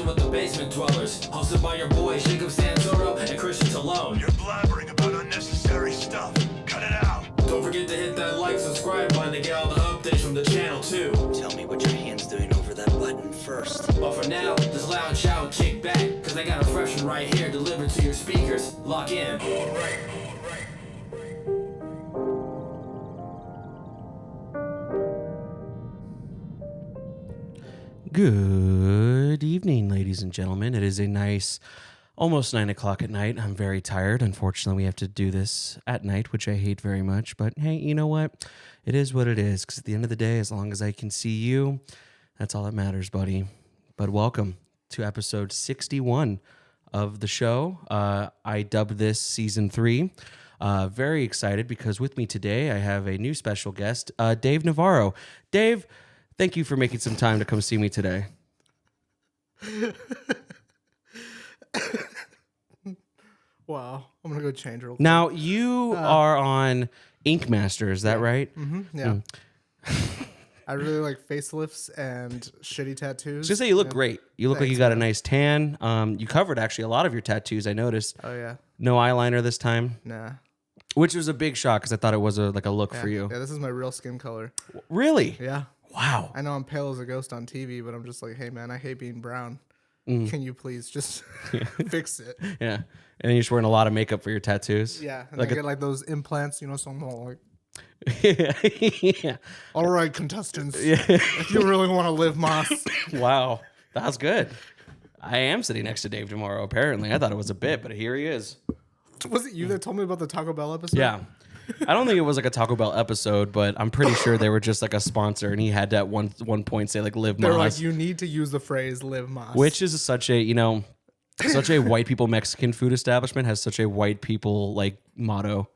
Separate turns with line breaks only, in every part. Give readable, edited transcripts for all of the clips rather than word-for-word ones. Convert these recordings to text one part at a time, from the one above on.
with the basement dwellers. Hosted by your boys Jacob Santoro and Christian Talone.
You're blabbering about unnecessary stuff. Cut it out.
Don't forget to hit that like, subscribe button to get all the updates from the channel too.
Tell me what your hand's doing over that button first.
But for now, just loud shout and kick back, cause I got a fresh one right here delivered to your speakers. Lock in.
Good evening, ladies and gentlemen. It is a nice, almost 9 o'clock at night. I'm very tired. Unfortunately, we have to do this at night, which I hate very much. But hey, you know what? It is what it is. Because at the end of the day, as long as I can see you, that's all that matters, buddy. But welcome to episode 61 of the show. I dubbed this season 3. Very excited because with me today, I have a new special guest, Dave Navarro. Dave, thank you for making some time to come see me today.
Wow. I'm going to go change real quick.
Now, you are on Ink Master, is that right?
Mm-hmm, yeah. I really like facelifts and shitty tattoos.
I was going to say, you look great. You look like you got a nice tan. You covered, actually, a lot of your tattoos, I noticed.
Oh, yeah.
No eyeliner this time.
Nah.
Which was a big shock, because I thought it was a look for you.
Yeah, this is my real skin color.
Really?
Yeah.
Wow.
I know I'm pale as a ghost on TV, but I'm just like, hey, man, I hate being brown. Can you please just fix it?
Yeah. And you're just wearing a lot of makeup for your tattoos?
Yeah. And
Like
I get like those implants, so I'm all like,
yeah.
all right, contestants, if you really want to live Moss.
Wow. That was good. I am sitting next to Dave tomorrow, apparently. I thought it was a bit, but here he is.
Was it you that told me about the Taco Bell episode?
Yeah. I don't think it was like a Taco Bell episode, but I'm pretty sure they were just like a sponsor, and he had to at one point say like "Live
They're
Moss,"
like, you need to use the phrase "Live Moss,"
which is such a such a white people Mexican food establishment has such a white people like motto.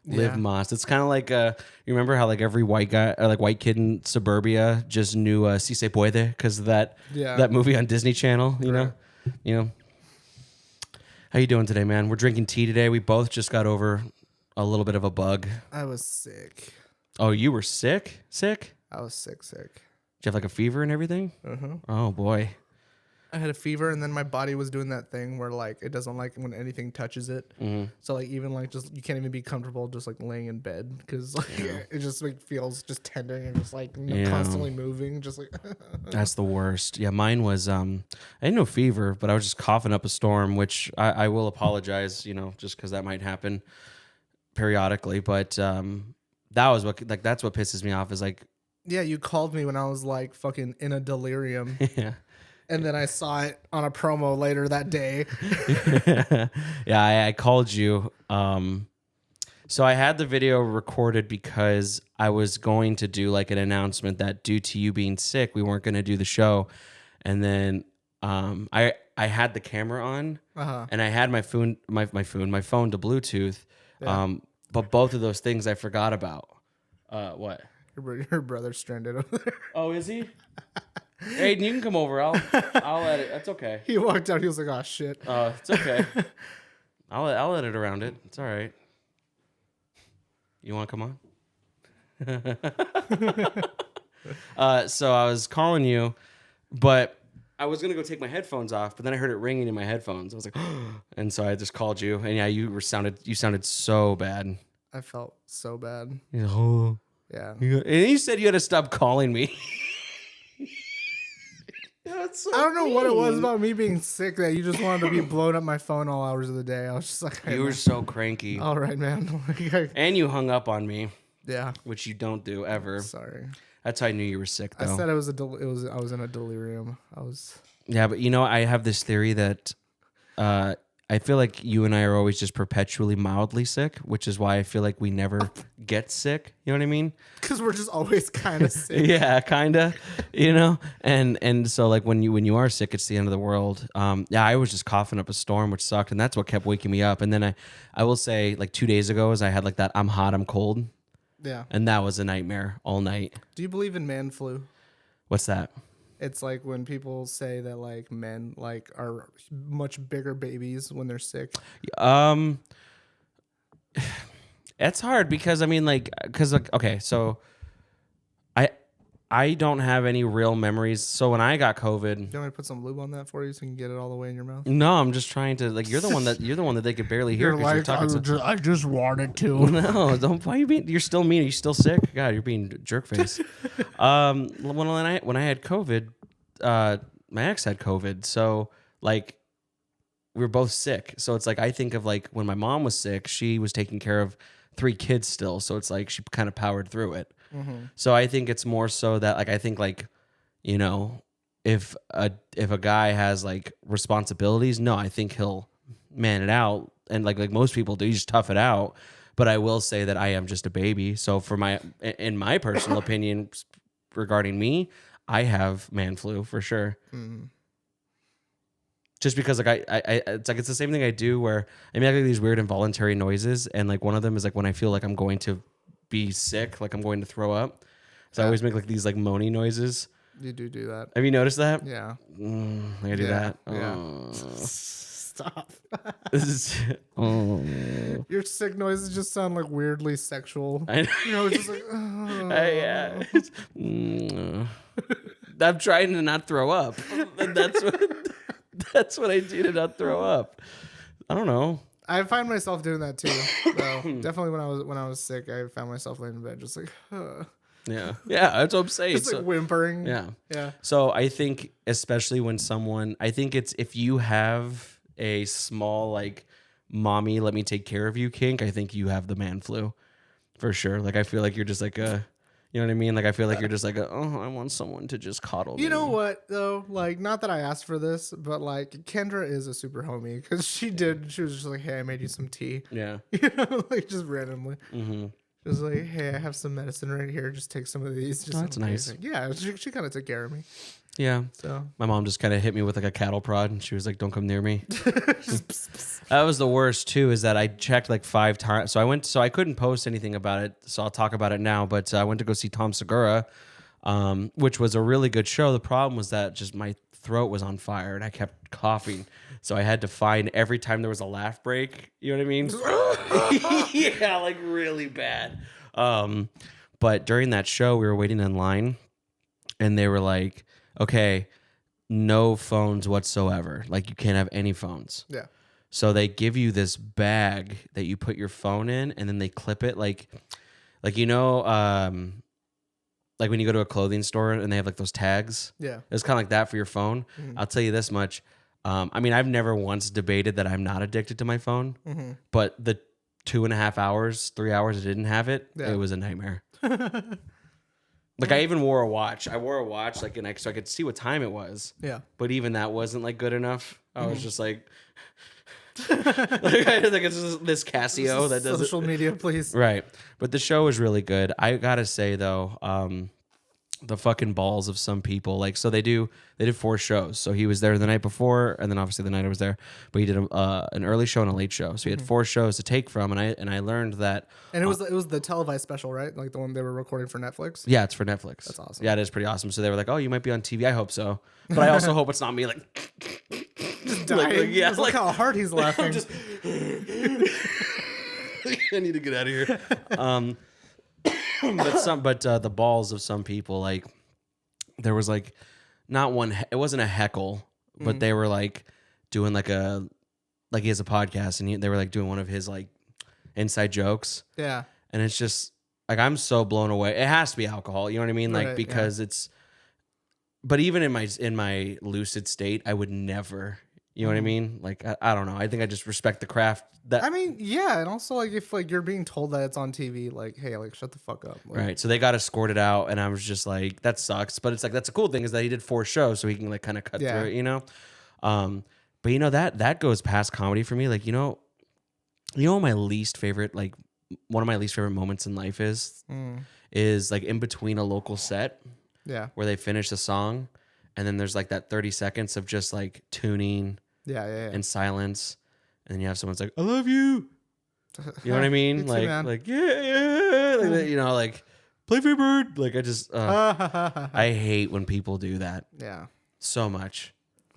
Live Moss. It's kind of like you remember how like every white guy or like white kid in suburbia just knew Si Se Puede because of that movie on Disney Channel. You know. How you doing today, man? We're drinking tea today. We both just got over a little bit of a bug.
I was sick.
Oh, you were sick? Sick?
I was sick.
Did you have like a fever and everything? Oh boy.
I had a fever, and then my body was doing that thing where like it doesn't like when anything touches it. So like even like just you can't even be comfortable just like laying in bed because like it just like feels just tender and just like constantly moving, just like.
That's the worst. Yeah, mine was I had no fever, but I was just coughing up a storm, which I will apologize, just because that might happen periodically. But that was that's what pisses me off is like.
Yeah, you called me when I was like fucking in a delirium.
Yeah.
And then I saw it on a promo later that day.
Yeah, I called you. So I had the video recorded because I was going to do like an announcement that due to you being sick, we weren't going to do the show. And then I had the camera on and I had my phone to Bluetooth. Yeah. But both of those things I forgot about. What?
Your brother's stranded over there.
Oh, is he? Aiden, you can come over. I'll edit. That's okay.
He walked out. He was like, "Oh shit."
It's okay. I'll edit around it. It's all right. You want to come on? So I was calling you, but I was gonna go take my headphones off, but then I heard it ringing in my headphones. I was like, and so I just called you, and yeah, you sounded so bad.
I felt so bad.
Yeah. And you said you had to stop calling me. So
I don't know what it was about me being sick that you just wanted to be blowing up my phone all hours of the day. I was just like, hey,
you were so cranky.
All right, man.
And you hung up on me.
Yeah.
Which you don't do ever.
Sorry.
That's how I knew you were sick, though.
I said I was in a delirium.
Yeah, but I have this theory that I feel like you and I are always just perpetually mildly sick, which is why I feel like we never get sick. You know what I mean?
Because we're just always kind of sick.
Yeah, kind of. And so like when you are sick, it's the end of the world. Yeah, I was just coughing up a storm, which sucked, and that's what kept waking me up. And then I will say like 2 days ago, I had like that I'm hot, I'm cold.
Yeah.
And that was a nightmare all night.
Do you believe in man flu?
What's that?
It's like when people say that like men like are much bigger babies when they're sick.
It's hard because I mean like okay, so I don't have any real memories. So when I got COVID,
Do you want me to put some lube on that for you so you can get it all the way in your mouth?
no, I'm just trying to like. You're the one that they could barely hear because you're talking.
I just wanted to.
No, don't. Why are you being? You're still mean. Are you still sick? God, you're being jerk face. When I had COVID, my ex had COVID, so like we were both sick. So it's like I think of like when my mom was sick, she was taking care of 3 kids still. So it's like she kind of powered through it. So I think it's more so that like I think like, you know, if a guy has like responsibilities, no, I think he'll man it out, and like most people do, you just tough it out. But I will say that I am just a baby. So in my personal opinion regarding me, I have man flu for sure. Just because like it's the same thing I do where I make like these weird involuntary noises, and like one of them is like when I feel like I'm going to be sick, like I'm going to throw up. So I always make like these like moany noises.
You do that.
Have you noticed that?
Yeah.
I do that.
Yeah.
Oh.
Stop.
This is, oh.
Your sick noises just sound like weirdly sexual.
I know.
You know, it's just like,
Yeah. I'm trying to not throw up. And that's what I do to not throw up. I don't know.
I find myself doing that too. Though. Definitely when I was sick, I found myself laying in bed just like,
Yeah, that's what I'm saying.
just like whimpering.
Yeah. So I think, especially when I think it's if you have a small like, mommy, let me take care of you kink. I think you have the man flu, for sure. Like I feel like you're just like a. You know what I mean? Like, I feel like you're just like, I want someone to just coddle me.
You know what, though? Like, not that I asked for this, but, like, Kendra is a super homie. Because she was just like, hey, I made you some tea.
Yeah.
You know, like, just randomly. Just like, hey, I have some medicine right here. Just take some of these. Just
that's nice.
Yeah, she kind of took care of me.
Yeah.
So
my mom just kind of hit me with like a cattle prod, and she was like, don't come near me. That was the worst, too, is that I checked like 5 times. So I couldn't post anything about it. So I'll talk about it now. But I went to go see Tom Segura, which was a really good show. The problem was that just my throat was on fire and I kept coughing. So I had to find every time there was a laugh break. You know what I mean? Yeah, like really bad. But during that show, we were waiting in line and they were like, okay, no phones whatsoever. Like you can't have any phones.
yeah.
So they give you this bag that you put your phone in, and then they clip it like you know, like when you go to a clothing store and they have like those tags.
Yeah.
It's kind of like that for your phone. I'll tell you this much. I mean, I've never once debated that I'm not addicted to my phone, but the 2.5 hours, 3 hours I didn't have it, it was a nightmare. Like I even wore a watch. I wore a watch like so I could see what time it was.
Yeah.
But even that wasn't like good enough. I was just like, I think it's just this Casio that does
social media, please.
Right. But the show was really good. I gotta say though, the fucking balls of some people. Like, so they did 4 shows. So he was there the night before, and then obviously the night I was there. But he did an early show and a late show. So he had 4 shows to take from, and I learned that.
And it was the televised special, right? Like the one they were recording for Netflix.
Yeah, it's for Netflix.
That's awesome.
Yeah, it is pretty awesome. So they were like, "Oh, you might be on TV. I hope so." But I also hope it's not me. Like,
Just dying.
yeah,
Look how hard he's laughing.
I need to get out of here. But the balls of some people, like there was like not one. It wasn't a heckle, but they were like doing like he has a podcast, and they were like doing one of his like inside jokes.
Yeah.
And it's just like I'm so blown away. It has to be alcohol. You know what I mean? Like because it's. But even in my lucid state, I would never. You know what I mean? Like I don't know. I think I just respect the craft.
I mean, yeah, and also like if like you're being told that it's on TV, like hey, like shut the fuck up. Like,
right. So they got escorted out, and I was just like, that sucks. But it's like that's a cool thing is that he did 4 shows, so he can like kind of cut through it, you know. But you know that goes past comedy for me. Like you know my least favorite like one of my least favorite moments in life is like in between a local set.
Yeah.
Where they finish the song, and then there's like that 30 seconds of just like tuning.
Yeah.
And silence. And then you have someone's like, I love you. You know what I mean?
Too, man.
Like, yeah. Like that, you know, like, play free bird. Like, I just, I hate when people do that.
Yeah.
So much.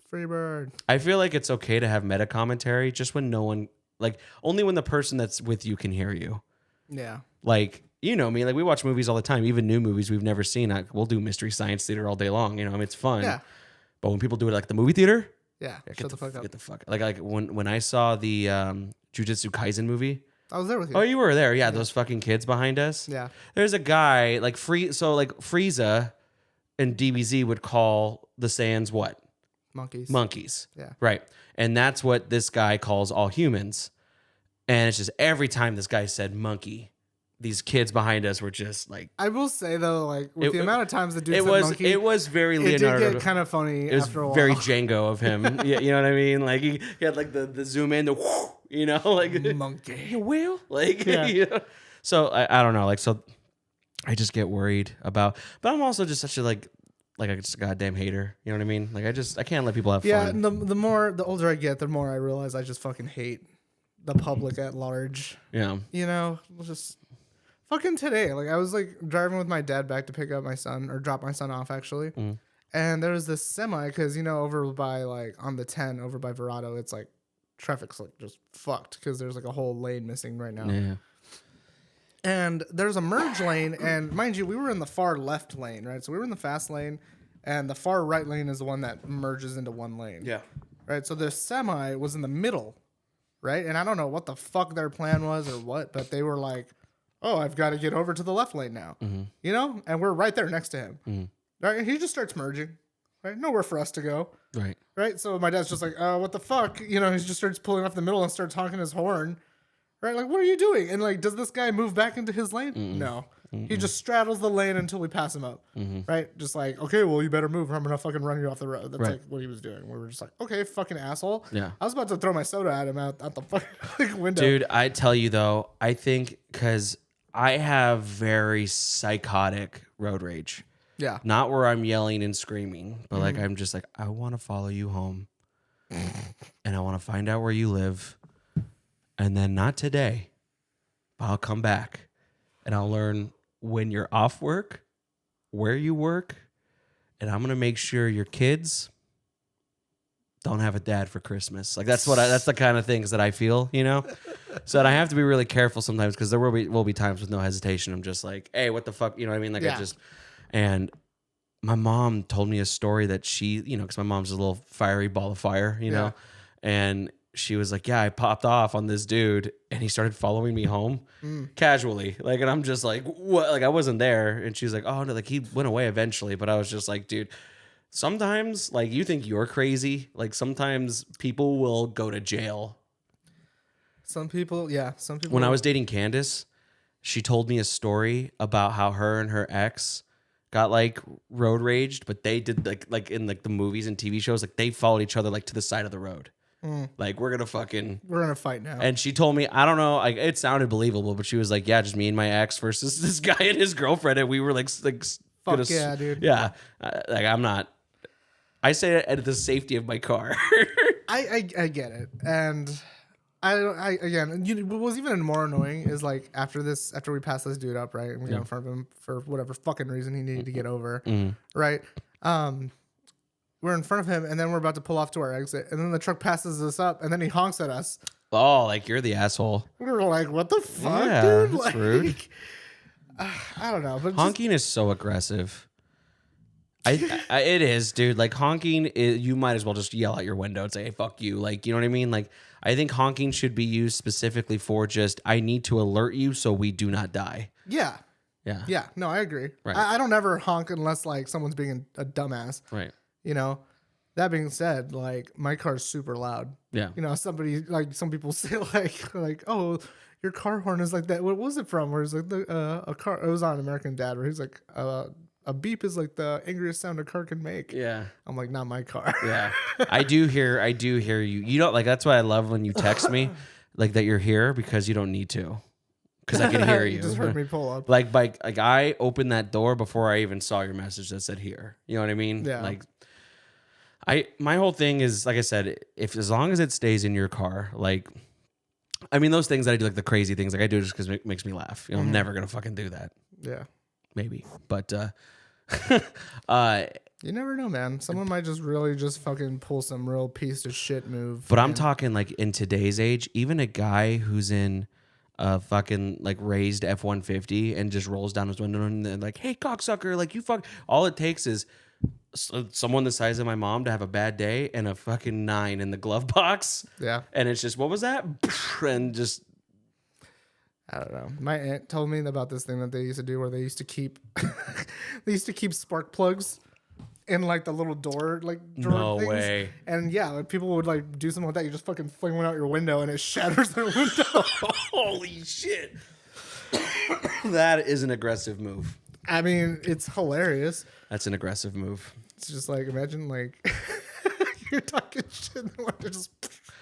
Free bird.
I feel like it's okay to have meta commentary just when no one, like, only when the person that's with you can hear you.
Yeah.
Like, you know me, like we watch movies all the time, even new movies we've never seen. We'll do Mystery Science Theater all day long. You know, I mean, it's fun.
Yeah.
But when people do it like the movie theater,
Yeah. Shut the fuck up.
Get the fuck. Like when I saw the Jujutsu Kaisen movie.
I was there with you.
Oh, you were there. Yeah, those fucking kids behind us.
Yeah.
There's a guy like Frieza and DBZ would call the Saiyans what?
Monkeys.
Monkeys.
Yeah.
Right. And that's what this guy calls all humans. And it's just every time this guy said monkey, these kids behind us were just like.
I will say though, like with the amount of times the dude
it
said
was
monkey,
it was very
it
Leonardo.
did get kind of funny
It was
after a while.
very Django of him. Yeah, you know what I mean? Like he had like the zoom in, the whoosh, you know, like
monkey.
you will like.
Yeah.
You know? So I don't know, like so. I just get worried about, but I'm also just such a like just a goddamn hater. You know what I mean? Like I can't let people have
Yeah,
fun.
and the older I get, the more I realize I just fucking hate the public at large.
Yeah.
You know, just fucking today. Like I was like driving with my dad back to pick up my son or drop my son off actually. And there was this semi because you know over by like on the 10 over by Verado, it's like traffic's like just fucked because there's like a whole lane missing right now.
Yeah.
And there's a merge lane, and mind you, we were in the far left lane, right? So we were in the fast lane, and the far right lane is the one that merges into one lane.
Yeah.
Right? So the semi was in the middle, right? And I don't know what the fuck their plan was or what, but they were like, oh, I've got to get over to the left lane now. You know? And we're right there next to him. Right? And he just starts merging. Right? Nowhere for us to go.
Right.
Right? So my dad's just like, what the fuck? You know, he just starts pulling off the middle and starts honking his horn. Right? Like, what are you doing? And like, does this guy move back into his lane? No. He just straddles the lane until we pass him up. Right? Just like, okay, well, you better move or I'm going to fucking run you off the road. That's like what he was doing. We were just like, okay, fucking asshole.
Yeah.
I was about to throw my soda at him out the fucking like, window.
Dude, I tell you though, I think because I have very psychotic road rage.
Yeah.
Not where I'm yelling and screaming, but like I'm just like, I want to follow you home and I want to find out where you live. And then not today, but I'll come back and I'll learn when you're off work, where you work, and I'm going to make sure your kids don't have a dad for Christmas. Like that's the kind of things that I feel, you know? So that I have to be really careful sometimes because there will be times with no hesitation. I'm just like, hey, what the fuck? You know what I mean? Like and my mom told me a story that she, you know, because my mom's a little fiery ball of fire, you know? And she was like, yeah, I popped off on this dude and he started following me home casually. Like, and I'm just like, what? Like I wasn't there. And she's like, oh no, like he went away eventually. But I was just like, dude, sometimes like you think you're crazy. Like sometimes people will go to jail.
Some people.
When I was dating Candace, she told me a story about how her and her ex got like road raged, but they did like in like the movies and TV shows, like they followed each other like to the side of the road. Like we're gonna
fight now.
And she told me, I don't know, like it sounded believable, but she was like, yeah, just me and my ex versus this guy and his girlfriend, and we were like
fuck yeah, dude.
Yeah, like I'm not. I say it at the safety of my car.
I get it, and I again, what was even more annoying is like after we passed this dude up, right, and we got in front of him for whatever fucking reason he needed to get over, right? We're in front of him, and then we're about to pull off to our exit, and then the truck passes us up, and then he honks at us.
Oh, like you're the asshole.
We were like, "What the fuck,
Yeah,
dude?"
that's
Like,
rude.
I don't know, but
Honking is so aggressive. It is, dude. Like honking, you might as well just yell out your window and say, "Hey, fuck you!" Like, you know what I mean? Like, I think honking should be used specifically for just, I need to alert you so we do not die.
yeah. No, I agree.
Right.
I don't ever honk unless like someone's being a dumbass.
Right.
You know. That being said, like my car's super loud.
Yeah.
You know, somebody like some people say like oh, your car horn is like that. What was it from? Where it's like a car. It was on American Dad where he's like a beep is like the angriest sound a car can make.
Yeah.
I'm like, not my car.
Yeah. I do hear you. You don't like, that's why I love when you text me like that you're here, because you don't need to. Because I can hear you.
You just heard me pull up.
Like I opened that door before I even saw your message that said here. You know what I mean?
Yeah.
Like my whole thing is, like I said, if as long as it stays in your car, like, I mean, those things that I do, like the crazy things, like I do it just because it makes me laugh. You know, I'm never gonna fucking do that.
Yeah.
Maybe, but
You never know, man. Someone might just really just fucking pull some real piece of shit move.
But I'm talking like in today's age, even a guy who's in a fucking like raised F-150 and just rolls down his window and they're like, "Hey, cocksucker! Like you fuck." All it takes is someone the size of my mom to have a bad day and a fucking 9 in the glove box.
Yeah.
And it's just, what was that? And just,
I don't know. My aunt told me about this thing that they used to do where they used to keep spark plugs in like the little door drawer
No
things.
way.
And yeah, like people would like do something like that. You just fucking fling one out your window and it shatters their window.
Holy shit. That is an aggressive move.
I mean, it's hilarious.
That's an aggressive move.
It's just like, imagine like you're talking shit and they're just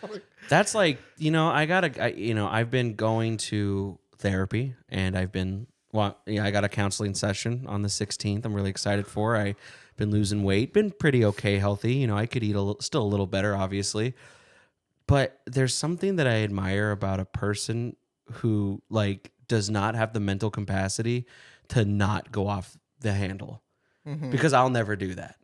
like,
That's like, I've been going to therapy and I got a counseling session on the 16th. I'm really excited for. I've been losing weight, been pretty okay, healthy. I could eat still a little better, obviously. But there's something that I admire about a person who like does not have the mental capacity to not go off the handle, because I'll never do that.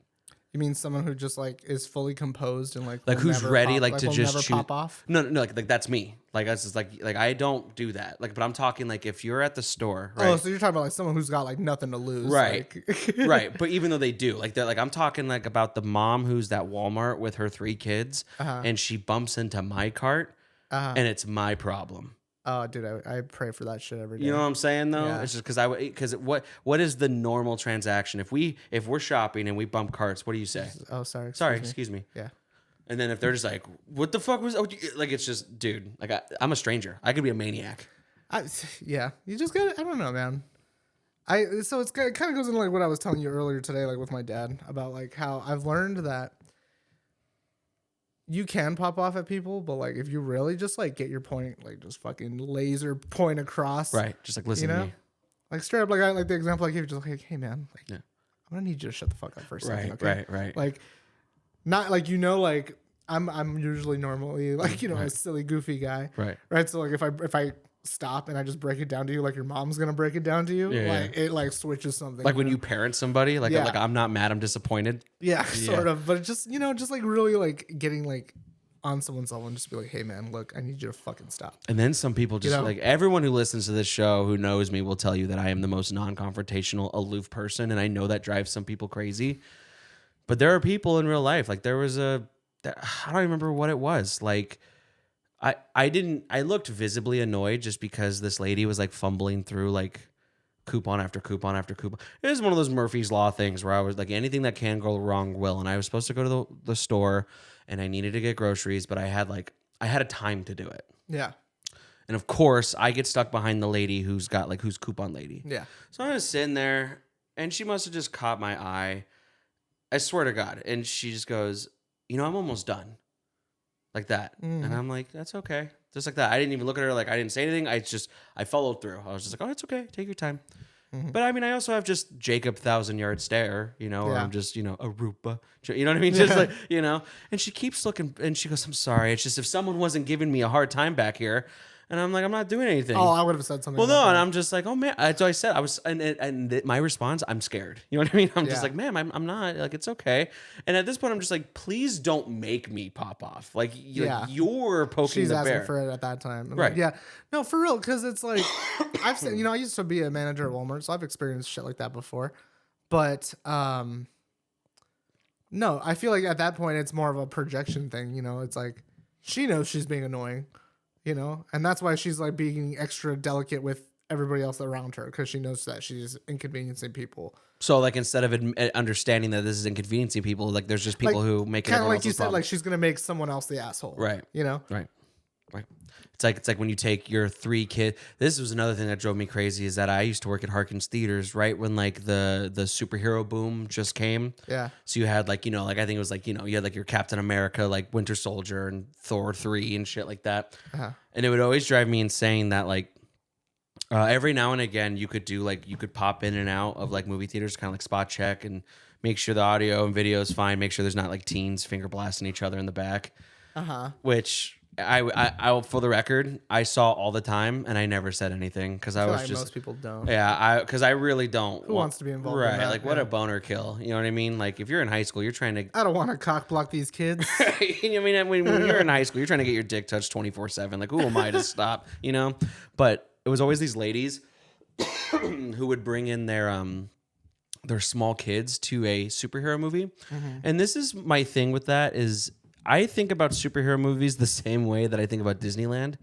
you mean someone who just like is fully composed and like
Like
will
who's
never
ready,
pop,
like to
will
just
never
shoot.
pop off?
No, like that's me. Like that's just like I don't do that. Like, but I'm talking like if you're at the store, right?
Oh, so you're talking about like someone who's got like nothing to lose,
Right.
like-
Right. But even though they do, like they're like, I'm talking like about the mom who's at Walmart with her 3 kids and she bumps into my cart and it's my problem.
Oh, dude, I pray for that shit every day.
You know what I'm saying though?
Yeah.
It's just because what is the normal transaction? If we're shopping and we bump carts, what do you say?
Oh, sorry.
Excuse me.
Yeah.
And then if they're just like, what the fuck was, like, it's just, dude, like I'm a stranger. I could be a maniac.
Yeah. You just got to, I don't know, man. So it kind of goes into like what I was telling you earlier today, like with my dad about like how I've learned that you can pop off at people, but like if you really just like get your point, like just fucking laser point across.
Right. Just like, listen
You know?
to me.
Like straight up, like I like the example I gave you, just like, hey man, like
Yeah.
I'm gonna need you to shut the fuck up for a second.
Right,
Okay?
right.
Like not like, like I'm usually normally like, a silly, goofy guy.
Right.
Right. So like if I stop and I just break it down to you like your mom's gonna break it down to you, like it like switches something.
Like when you parent somebody, like,
Yeah.
like I'm not mad, I'm disappointed.
Yeah, sort of. But just just like really like getting like on someone's level and just be like, hey man, look, I need you to fucking stop.
And then some people just like everyone who listens to this show who knows me will tell you that I am the most non-confrontational, aloof person, and I know that drives some people crazy. But there are people in real life. Like there was I don't remember what it was. Like I looked visibly annoyed just because this lady was like fumbling through like coupon after coupon after coupon. It was one of those Murphy's Law things where I was like, anything that can go wrong will. And I was supposed to go to the store and I needed to get groceries, but I had a time to do it.
Yeah.
And of course, I get stuck behind the lady who's coupon lady.
Yeah.
So I was sitting there and she must have just caught my eye. I swear to God. And she just goes, I'm almost done. Like that. And I'm like, that's okay. Just like that. I didn't even look at her. Like I didn't say anything. I followed through. I was just like, oh, it's okay. Take your time. But I mean, I also have just Jacob 1,000-yard stare, or I'm just, Arupa. You know what I mean? Just like, and she keeps looking and she goes, I'm sorry. It's just if someone wasn't giving me a hard time back here. And I'm like, I'm not doing anything.
Oh, I would have said something.
Well, no,
like
and
that.
I'm just like, oh man. So I said, I was, and my response, I'm scared. You know what I mean? I'm just like, ma'am, I'm not. Like, it's okay. And at this point, I'm just like, please don't make me pop off. Like, you're poking
She's
the
asking
bear.
for it at that time. I'm
Right.
like, yeah. No, for real. Because it's like, I've seen, I used to be a manager at Walmart, so I've experienced shit like that before. But, no, I feel like at that point, it's more of a projection thing. It's like, she knows she's being annoying, and that's why she's like being extra delicate with everybody else around her because she knows that she's inconveniencing people.
So, like, instead of understanding that this is inconveniencing people, like, there's just people who make it
kind of
everyone
like you
else's
said,
problem.
like she's gonna make someone else the asshole,
Right. Right. It's like when you take your 3 kids. This was another thing that drove me crazy is that I used to work at Harkins Theaters, right? When like the superhero boom just came.
Yeah.
So you had like, like I think it was like, you had like your Captain America, like Winter Soldier and Thor 3 and shit like that. And it would always drive me insane that like every now and again you could pop in and out of like movie theaters, kind of like spot check and make sure the audio and video is fine. Make sure there's not like teens finger blasting each other in the back. Which for the record, I saw all the time, and I never said anything because I
feel
was
like
just
most people don't.
yeah, because I really don't.
Who wants to be involved in
Right,
that?
like what
Yeah.
a boner kill. You know what I mean? Like if you're in high school, you're trying to.
I don't want to cock block these kids.
I mean, when you're in high school, you're trying to get your dick touched 24/7. Like who am I to stop? You know? But it was always these ladies who would bring in their small kids to a superhero movie. And this is my thing with that is I think about superhero movies the same way that I think about Disneyland.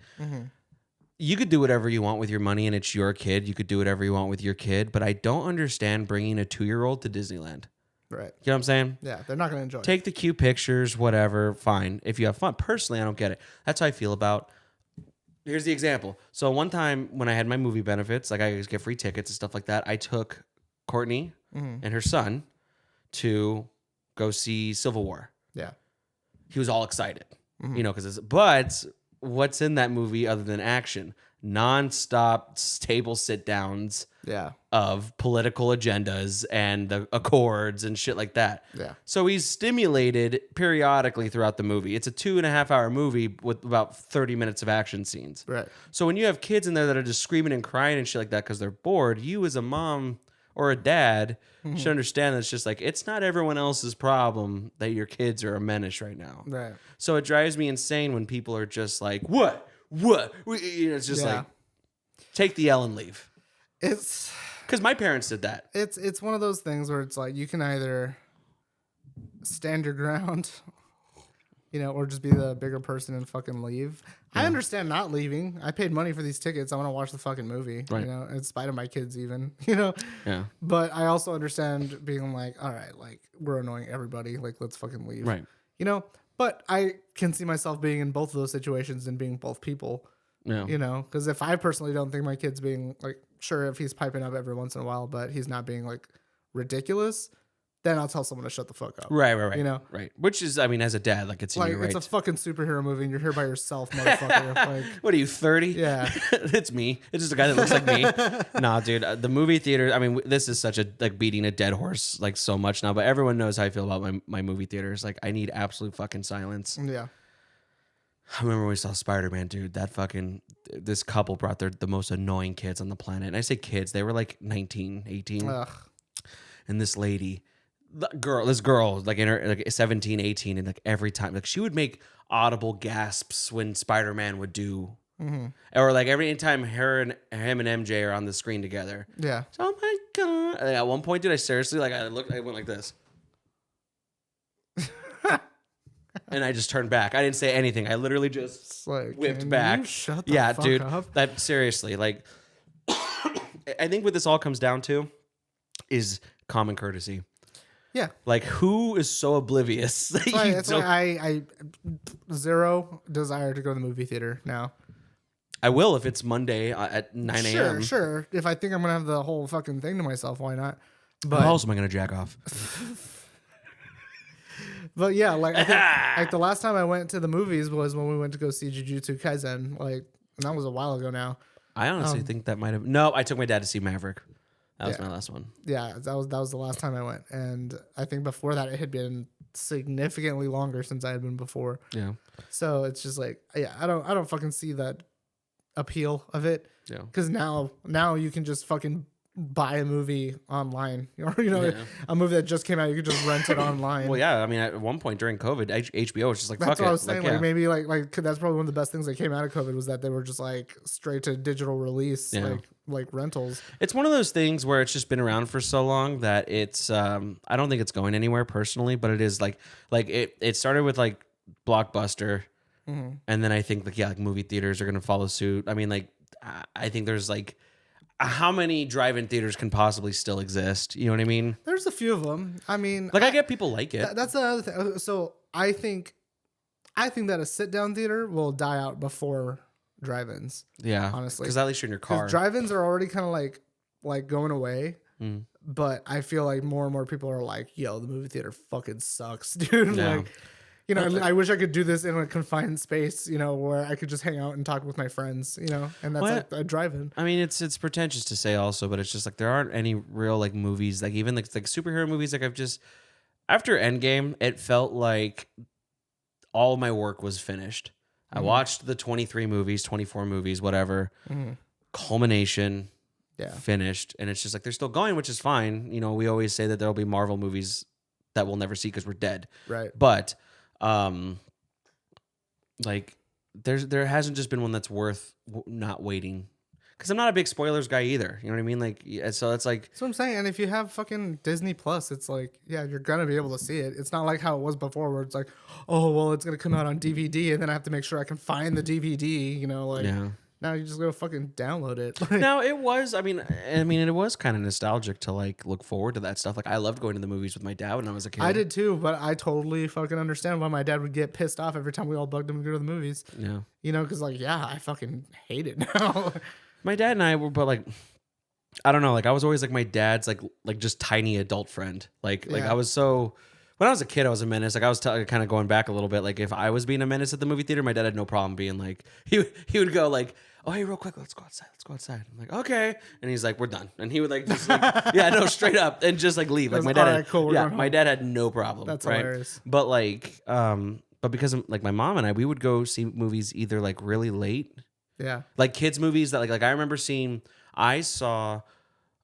You could do whatever you want with your money and it's your kid. You could do whatever you want with your kid, but I don't understand bringing a 2-year-old to Disneyland.
Right.
You know what I'm saying?
Yeah, they're not going to enjoy it.
Take the cute pictures, whatever, fine. If you have fun. Personally, I don't get it. That's how I feel about. Here's the example. So one time when I had my movie benefits, like I get free tickets and stuff like that, I took Courtney and her son to go see Civil War.
Yeah.
He was all excited, you know, but what's in that movie other than action? Non-stop table sit downs
Yeah.
of political agendas and the accords and shit like that.
Yeah.
So he's stimulated periodically throughout the movie. It's a 2.5-hour movie with about 30 minutes of action scenes.
Right.
So when you have kids in there that are just screaming and crying and shit like that because they're bored, you as a mom or a dad should understand that it's just like, it's not everyone else's problem that your kids are a menace right now.
Right.
So it drives me insane when people are just like, what? You know, it's just
Yeah.
like, take the L and leave.
It's
Because my parents did that.
it's one of those things where it's like you can either stand your ground, you know, or just be the bigger person and fucking leave. I understand not leaving. I paid money for these tickets. I want to watch the fucking movie,
Right.
you know, in spite of my kids even, you know.
Yeah.
But I also understand being like, all right, like we're annoying everybody, like let's fucking leave.
Right.
You know, but I can see myself being in both of those situations and being both people.
Yeah.
You know, because if I personally don't think my kid's being like, sure, if he's piping up every once in a while, but he's not being like ridiculous, then I'll tell someone to shut the fuck up.
Right.
You know?
Right. Which is, I mean, as a dad, like it's in
Like
your right.
it's a fucking superhero movie and you're here by yourself, motherfucker. Like,
What are you, 30?
yeah,
It's me. It's just a guy that looks like me. Nah, dude. The movie theater, I mean, this is such a, like, beating a dead horse, like, so much now, but everyone knows how I feel about my movie theaters. Like, I need absolute fucking silence.
yeah,
I remember when we saw Spider-Man, dude. This couple brought the most annoying kids on the planet. And I say kids, they were like 19, 18.
ugh,
And this girl, like in her like 17, 18, and like every time, like she would make audible gasps when Spider-Man would do, or like every time him and MJ are on the screen together.
yeah.
So, oh my god! And at one point, dude, I seriously I went like this, and I just turned back. I didn't say anything. I literally just
It's like,
whipped
can
back.
you shut the
Yeah,
fuck
dude.
up?
That seriously, like, I think what this all comes down to is common courtesy.
Yeah.
Like, who is so oblivious that
That's why,
you
that's
don't?
why I zero desire to go to the movie theater now.
I will if it's Monday at 9 a.m.
Sure. If I think I'm gonna have the whole fucking thing to myself, why not?
How
But
else am I going to jack off?
But yeah, like I think like the last time I went to the movies was when we went to go see Jujutsu Kaisen, like, and that was a while ago now.
I honestly think that might have. No, I took my dad to see Maverick. That was
Yeah.
my last one.
Yeah, that was the last time I went, and I think before that it had been significantly longer since I had been before.
Yeah.
So it's just like, yeah, I don't fucking see that appeal of it,
Yeah.
because now you can just fucking buy a movie online, or
Yeah.
a movie that just came out, you could just rent it online.
Well, yeah. I mean, at one point during COVID, HBO was just like,
That's
fuck
what
it.
I was saying. Like,
yeah.
maybe like that's probably one of the best things that came out of COVID was that they were just like straight to digital release,
Yeah.
like rentals.
It's one of those things where it's just been around for so long that it's I don't think it's going anywhere personally, but it is like it started with like Blockbuster, and then I think like movie theaters are gonna follow suit. I mean, like I think there's like how many drive-in theaters can possibly still exist? You know what I mean?
There's a few of them. I mean,
Like I get people like it.
that's another thing. So I think that a sit down theater will die out before drive-ins.
Yeah,
honestly.
because at least you're in your car.
Because drive-ins are already kind of like going away.
Mm.
But I feel like more and more people are like, yo, the movie theater fucking sucks, dude.
Yeah.
Like, you know, I wish I could do this in a confined space, you know, where I could just hang out and talk with my friends, you know, and that's
What?
like a drive-in.
I mean, it's pretentious to say also, but it's just like there aren't any real like movies, like even like superhero movies. Like I've just after Endgame, it felt like all my work was finished. I watched the 23 movies, 24 movies, whatever. Culmination, finished. And it's just like they're still going, which is fine. You know, we always say that there'll be Marvel movies that we'll never see because we're dead.
Right.
But like there hasn't just been one that's worth not waiting. Because I'm not a big spoilers guy either. You know what I mean? Like, so it's like...
That's what I'm saying. And if you have fucking Disney Plus, it's like, yeah, you're going to be able to see it. It's not like how it was before where it's like, oh, well, it's going to come out on DVD and then I have to make sure I can find the DVD, you know, like...
Yeah.
Now you just go fucking download it.
Now it was, I mean, it was kind of nostalgic to like look forward to that stuff. Like I loved going to the movies with my dad when I was a kid.
I did too, but I totally fucking understand why my dad would get pissed off every time we all bugged him to go to the movies.
Yeah.
You know, because like, yeah, I fucking hate it now.
My dad and I were, but like, I don't know, like I was always like my dad's like just tiny adult friend. Like I was so, when I was a kid, I was a menace. Like I was kind of going back a little bit. Like if I was being a menace at the movie theater, my dad had no problem being like, he would go like, oh, hey, real quick, let's go outside. I'm like, okay. And he's like, we're done. And he would like, just like, yeah, no, straight up and just like leave. Like my dad,
all right, cool, we're going
my
home.
dad had no problem.
That's
right?
hilarious.
But like, but because of, like my mom and I, we would go see movies either like really late.
Yeah.
Like kids movies that like I remember I saw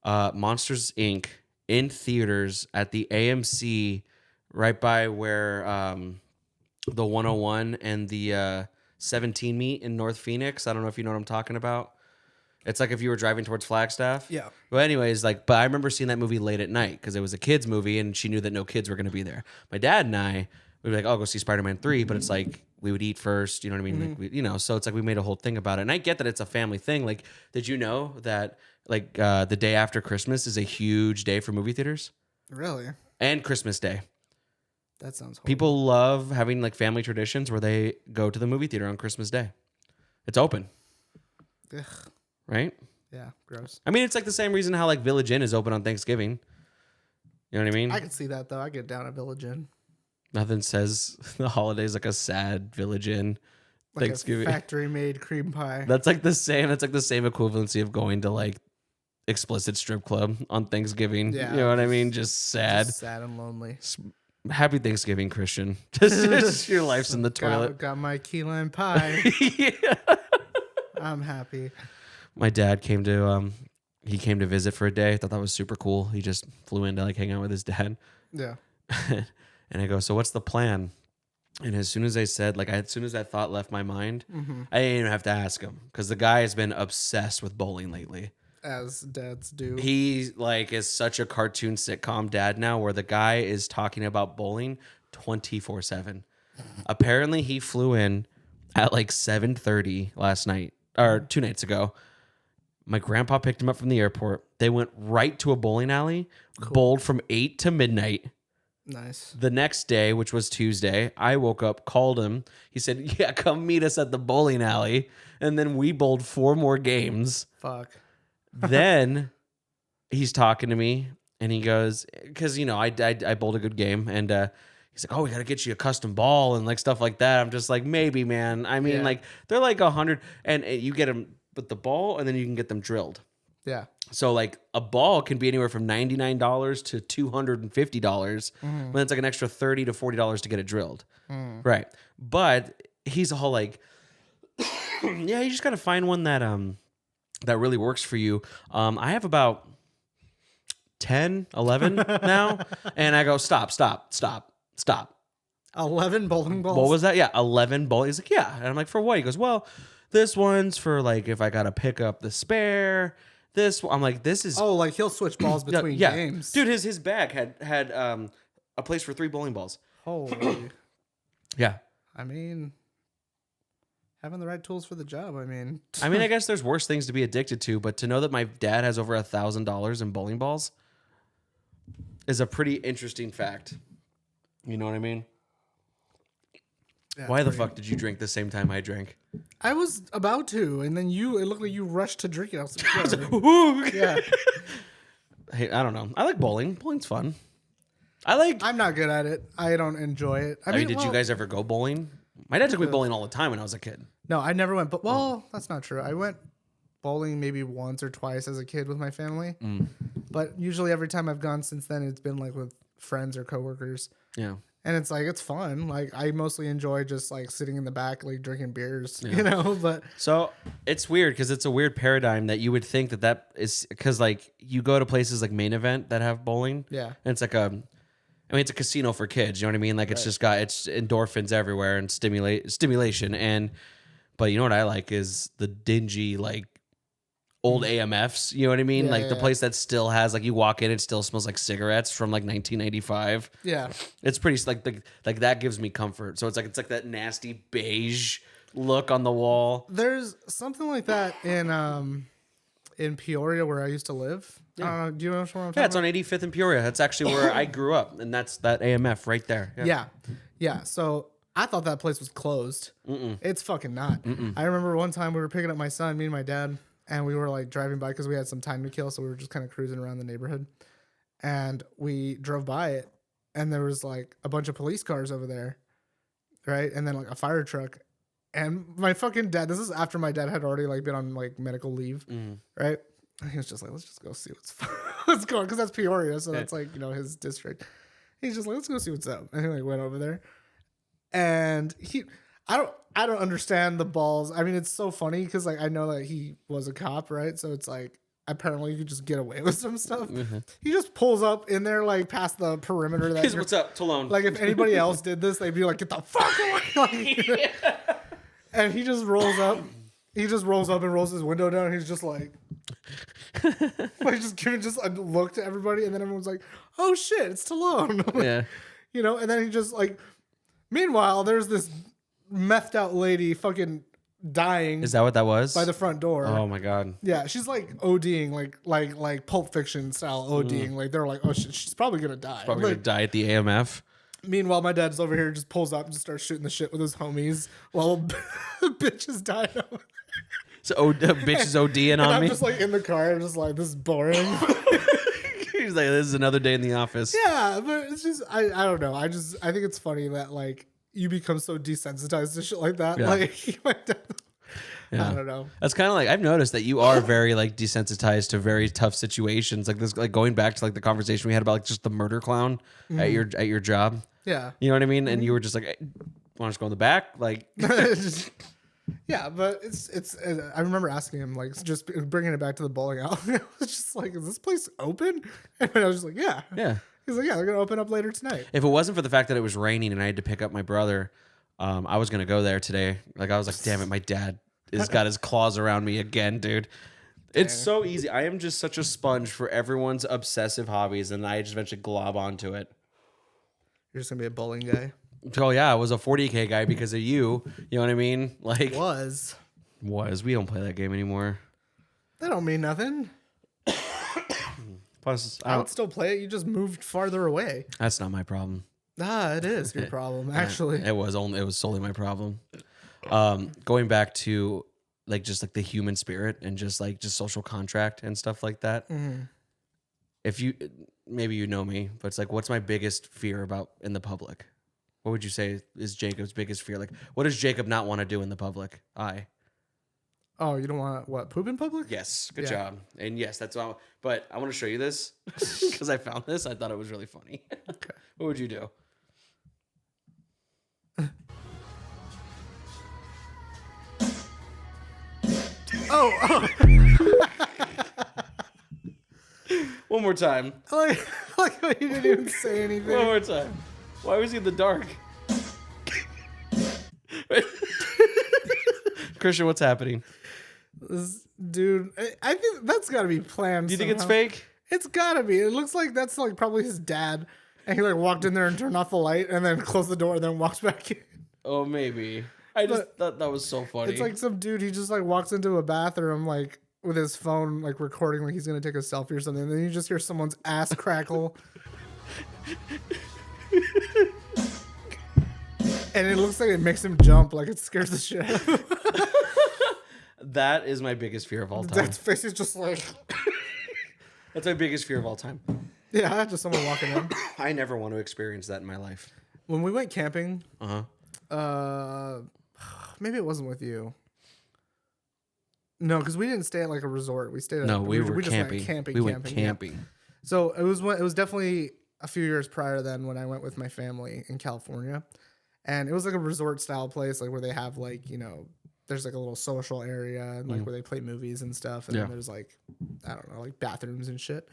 Monsters Inc. in theaters at the AMC right by where the 101 and the 17 meet in North Phoenix. I don't know if you know what I'm talking about. It's like if you were driving towards Flagstaff.
Yeah.
Well, anyways, like, but I remember seeing that movie late at night because it was a kids movie and she knew that no kids were going to be there. My dad and I, we'd be like, oh, go see Spider-Man 3, but it's like we would eat first. You know what I mean? Like, so it's like we made a whole thing about it. And I get that it's a family thing. Like, did you know that like the day after Christmas is a huge day for movie theaters?
Really?
And Christmas Day.
That sounds horrible.
People love having like family traditions where they go to the movie theater on Christmas Day. It's open,
Ugh.
right?
Yeah, gross.
I mean, it's like the same reason how like Village Inn is open on Thanksgiving. You know what I mean?
I can see that though. I get down at Village Inn.
Nothing says the holiday's like a sad Village Inn
Like
Thanksgiving.
a factory made cream pie.
That's like the same. That's like the same equivalency of going to like explicit strip club on Thanksgiving.
Yeah,
You know what I mean? Just sad.
Just sad and lonely.
Happy Thanksgiving, Christian. Just your life's in the toilet.
Got my key lime pie.
Yeah.
I'm happy.
My dad came to visit for a day. I thought that was super cool. He just flew in to like hang out with his dad.
Yeah.
And I go, so what's the plan? And as soon as I said, like, as soon as that thought left my mind, I didn't even have to ask him because the guy has been obsessed with bowling lately.
As dads do.
He like is such a cartoon sitcom dad now where the guy is talking about bowling 24/7. Apparently he flew in at like 7:30 last night or 2 nights ago. My grandpa picked him up from the airport. They went right to a bowling alley, bowled from 8 to midnight.
Nice.
The next day, which was Tuesday, I woke up, called him. He said, yeah, come meet us at the bowling alley. And then we bowled 4 more games.
Fuck.
Then he's talking to me and he goes, because, I bowled a good game. And he's like, oh, we got to get you a custom ball and like stuff like that. I'm just like, maybe, man. I mean, like they're like 100 and you get them with the ball and then you can get them drilled.
Yeah.
So like a ball can be anywhere from $99 to $250, but it's like an extra $30 to $40 to get it drilled. Right. But he's all like, yeah, you just got to find one that really works for you. I have about 10, 11 now. And I go, stop.
11 bowling balls?
What was that? Yeah, 11 bowling. He's like, yeah. And I'm like, for what? He goes, well, this one's for like if I got to pick up the spare. I'm like, this is...
Oh, like he'll switch balls between games.
Dude, his bag had a place for 3 bowling balls.
Holy.
Yeah.
I mean, having the right tools for the job, I mean,
I guess there's worse things to be addicted to, but to know that my dad has over $1,000 in bowling balls is a pretty interesting fact. You know what I mean?
Yeah,
Why the fuck did you drink the same time I drank?
I was about to, and then it looked like you rushed to drink it. I was like, whatever. Yeah.
Hey, I don't know. I like bowling. Bowling's fun.
I'm not good at it. I don't enjoy it. I mean,
did you guys ever go bowling? My dad took me bowling all the time when I was a kid.
No, I never went. But well, that's not true. I went bowling maybe once or twice as a kid with my family. But usually every time I've gone since then, it's been like with friends or coworkers.
Yeah.
And it's like, it's fun. Like, I mostly enjoy just like sitting in the back, like drinking beers, but
So it's weird because it's a weird paradigm that you would think that is because like you go to places like Main Event that have bowling.
Yeah.
And it's like it's a casino for kids. You know what I mean? Like it's just got it's endorphins everywhere and stimulation. But you know what I like is the dingy like old AMFs. You know what I mean?
Yeah,
Like the
yeah.
place that still has like you walk in, it still smells like cigarettes from like 1995.
yeah.
It's pretty like that gives me comfort. So it's like that nasty beige look on the wall.
There's something like that in Peoria where I used to live. I don't know. Do you know what I'm talking
Yeah, it's
about?
on 85th and Peoria. That's actually where I grew up, and that's that AMF right there.
Yeah. So I thought that place was closed. It's fucking not. I remember one time we were picking up my son, me and my dad, and we were like driving by because we had some time to kill. So we were just kind of cruising around the neighborhood, and we drove by it, and there was like a bunch of police cars over there, right? And then like a fire truck. And my fucking dad, this is after my dad had already like been on like medical leave, right? And he was just like, let's just go see what's going on, because that's Peoria, so that's like, his district. He's just like, let's go see what's up. And he like went over there. And I don't understand the balls. I mean, it's so funny because like I know that he was a cop, right? So it's like apparently you could just get away with some stuff. He just pulls up in there like past the perimeter. That
What's up, Talone?
like if anybody else did this, they'd be like, get the fuck away. Like, and he just rolls up. He just rolls up and rolls his window down. And he's just like just giving just a look to everybody, and then everyone's like, "Oh shit, it's Talone!"
Yeah,
And then he just like. Meanwhile, there's this methed out lady fucking dying.
is that what that was?
By the front door?
Oh my god.
Yeah, she's like ODing, like Pulp Fiction style ODing. Like they're like, oh, she's probably gonna die.
Probably
Like,
gonna die at the AMF.
meanwhile, my dad's over here, just pulls up and just starts shooting the shit with his homies while the bitch is dying.
So bitch is ODing
And
on
I'm
me.
just like in the car, I'm just like, this is boring.
He's like, this is another day in the office.
Yeah, but it's just I don't know. I think it's funny that like you become so desensitized to shit like that.
Yeah.
Like
Yeah.
I don't know.
That's kind of like I've noticed that you are very like desensitized to very tough situations. Like this, like going back to like the conversation we had about like just the murder clown at your job.
Yeah.
You know what I mean? And you were just like, hey, want to just go in the back? Like,
Just- yeah, but it's. I remember asking him like just bringing it back to the bowling alley. I was just like, "Is this place open?" And I was just like, "Yeah."
yeah.
He's like, "Yeah, they're gonna open up later tonight."
If it wasn't for the fact that it was raining and I had to pick up my brother, I was gonna go there today. Like I was like, damn it, my dad has got his claws around me again, dude. It's so easy. I am just such a sponge for everyone's obsessive hobbies, and I just eventually glob onto it.
You're just gonna be a bowling guy.
Oh yeah, I was a 40K guy because of you. You know what I mean? Like
Was
we don't play that game anymore.
that don't mean nothing.
Plus,
I would still play it. You just moved farther away.
that's not my problem.
It is your problem, actually.
It was solely my problem. Going back to like just like the human spirit and just social contract and stuff like that. If you maybe you know me, but it's like, what's my biggest fear about in the public? What would you say is Jacob's biggest fear? Like, what does Jacob not want to do in the public?
Oh, you don't want what, poop in public?
Yes, good
Yeah.
job. And yes, that's all. But I want to show you this because I found this. I thought it was really funny.
Okay.
What would you do?
Oh,
One more time.
like how you didn't even say anything.
One more time. Why was he in the dark? Christian, what's happening?
This dude, I think that's got to be planned.
Do you think it's
somehow.
fake?
It's got to be. It looks like that's like probably his dad, and he like walked in there and turned off the light, and then closed the door, and then walked back in.
Oh, maybe. I just thought that was so funny.
It's like some dude. He just like walks into a bathroom like with his phone like recording like he's gonna take a selfie or something. And then you just hear someone's ass crackle. And it looks like it makes him jump, like it scares the shit out of him.
That is my biggest fear of all time.
Dad's face is just like,
That's my biggest fear of all time.
yeah, just someone walking in.
I never want to experience that in my life.
When we went camping,
Uh-huh.
maybe it wasn't with you. No, because we didn't stay at like a resort. We stayed at
No, we were
just went
camping.
camping.
We went
yeah.
camping.
So it was definitely a few years prior then when I went with my family in California, and it was like a resort style place, like where they have like, you know, there's like a little social area and like where they play movies and stuff, and then there's like, I don't know, like bathrooms and shit.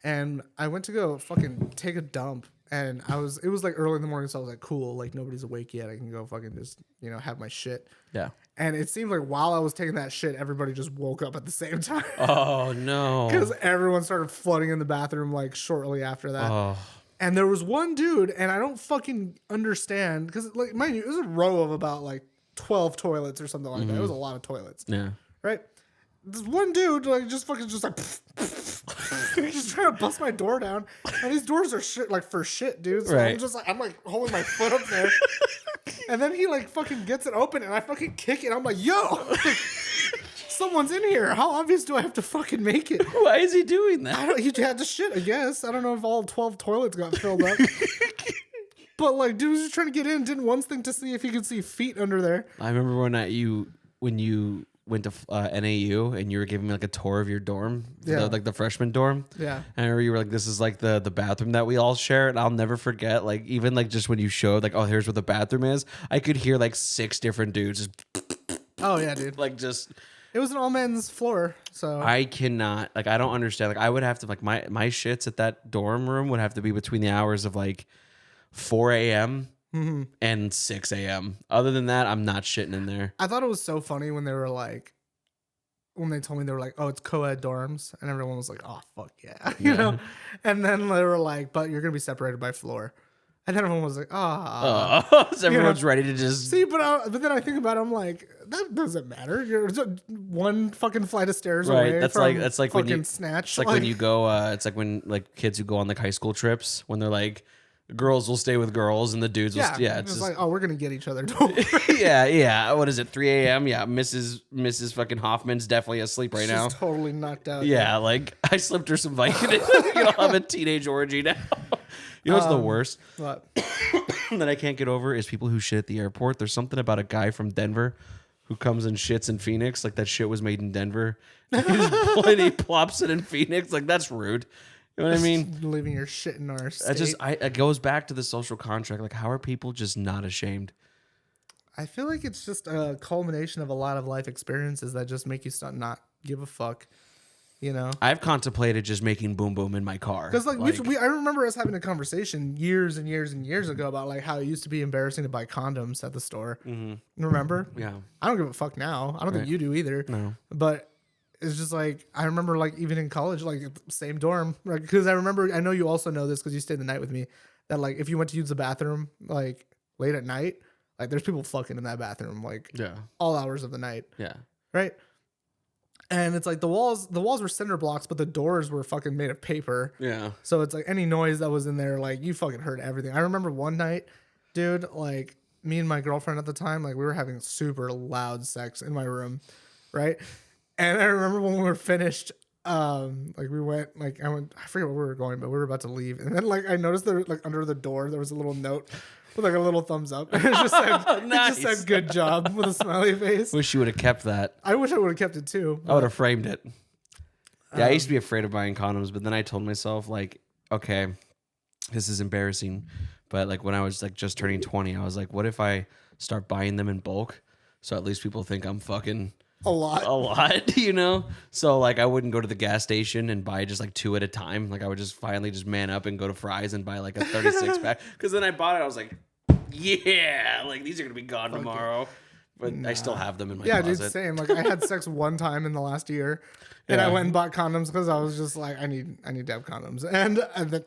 And I went to go fucking take a dump, and it was like early in the morning, so I was like, cool, like nobody's awake yet, I can go fucking just, you know, have my shit.
Yeah.
And it seemed like while I was taking that shit, everybody just woke up at the same time.
Oh no.
Because everyone started flooding in the bathroom like shortly after that.
Oh.
And there was one dude, and I don't fucking understand, because like mind you, it was a row of about like 12 toilets or something like that. It was a lot of toilets.
Yeah.
Right? This one dude like just fucking just like he's just trying to bust my door down, and these doors are shit like for shit, dude. So
Right.
I'm like holding my foot up there, and then he like fucking gets it open, and I fucking kick it. I'm like, yo, someone's in here. How obvious do I have to fucking make it?
Why is he doing that?
He had to shit, I guess. I don't know if all 12 toilets got filled up. But like, dude was just trying to get in. Didn't once think to see if he could see feet under there.
I remember when you went to NAU and you were giving me like a tour of your dorm, like the freshman dorm.
Yeah.
And I remember you were like, this is like the bathroom that we all share. And I'll never forget, like, even like just when you showed like, oh, here's where the bathroom is, I could hear like 6 different dudes just
Oh yeah, dude.
like just.
It was an all men's floor, so
I cannot, like, I don't understand. Like, I would have to, like, my shits at that dorm room would have to be between the hours of like 4 a.m. And 6 a.m. Other than that, I'm not shitting in there.
I thought it was so funny when they were like, when they told me, they were like, oh, it's co-ed dorms, and everyone was like, oh fuck yeah, you know. And then they were like, but you're gonna be separated by floor, and then everyone was like,
So everyone's ready to just
see. But then I think about it, I'm like, that doesn't matter. You're one fucking flight of stairs away.
That's
from
like
fucking
when you
snatch.
It's like when you go. It's like when like kids who go on like high school trips when they're like, girls will stay with girls and the dudes will. It's
just like, oh, we're gonna get each other. Don't worry.
yeah. What is it? 3 a.m. Yeah, Mrs. fucking Hoffman's definitely asleep right now.
She's totally knocked out.
Yeah, like I slipped her some Vicodin. I'll have a teenage orgy now. You know what's the worst?
What?
That I can't get over is people who shit at the airport. There's something about a guy from Denver who comes and shits in Phoenix. Like that shit was made in Denver. And he plops it in Phoenix. Like that's rude. You know what I mean?
Leaving your shit in our state.
It goes back to the social contract. Like how are people just not ashamed?
I feel like it's just a culmination of a lot of life experiences that just make you start not give a fuck. You know,
I've contemplated just making boom boom in my car.
because like I remember us having a conversation years and years and years ago about like how it used to be embarrassing to buy condoms at the store. Mm-hmm. Remember?
Yeah.
I don't give a fuck now. I don't think you do either.
No.
But it's just like I remember like even in college, like same dorm, like because I know you also know this because you stayed the night with me, that like if you went to use the bathroom like late at night, like there's people fucking in that bathroom like all hours of the night.
Yeah.
Right. And it's like the walls were cinder blocks, but the doors were fucking made of paper.
Yeah.
So it's like any noise that was in there, like you fucking heard everything. I remember one night, dude, like me and my girlfriend at the time, like we were having super loud sex in my room, right? And I remember when we were finished, like we went, like I forget where we were going, but we were about to leave, and then like I noticed there, like under the door, there was a little note with like a little thumbs up. And it just said,
Nice.
it just said "good job" with a smiley face.
Wish you would have kept that.
I wish I would have kept it too.
I would have framed it. Yeah, I used to be afraid of buying condoms, but then I told myself, like, okay, this is embarrassing. But like when I was like just turning 20, I was like, what if I start buying them in bulk? So at least people think I'm fucking
a lot,
you know? So like I wouldn't go to the gas station and buy just like 2 at a time. Like I would just finally just man up and go to Fry's and buy like a 36 pack. Because then I bought it, I was like, yeah, like these are gonna be gone tomorrow. But I still have them in my closet.
Dude, same. Like I had sex one time in the last year, and I went and bought condoms because I was just like, I need to have condoms, and then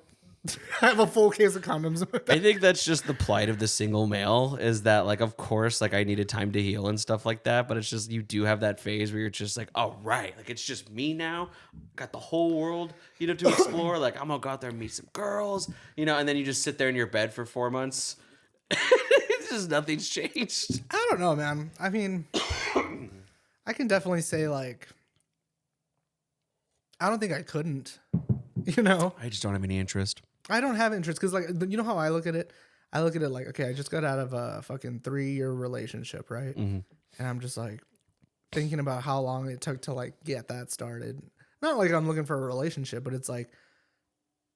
I have a full case of condoms.
I think that's just the plight of the single male is that like, of course, like I needed time to heal and stuff like that. But it's just, you do have that phase where you're just like, oh, right. Like it's just me now. Got the whole world, you know, to explore. Like I'm going to go out there and meet some girls, you know, and then you just sit there in your bed for 4 months. It's just nothing's changed.
I don't know, man. I mean, I can definitely say like, I don't think I couldn't, you know?
I just don't have any interest.
I don't have interest because, like, you know how I look at it? I look at it like, okay, I just got out of a fucking 3-year relationship, right? Mm-hmm. And I'm just like thinking about how long it took to like get that started. Not like I'm looking for a relationship, but it's like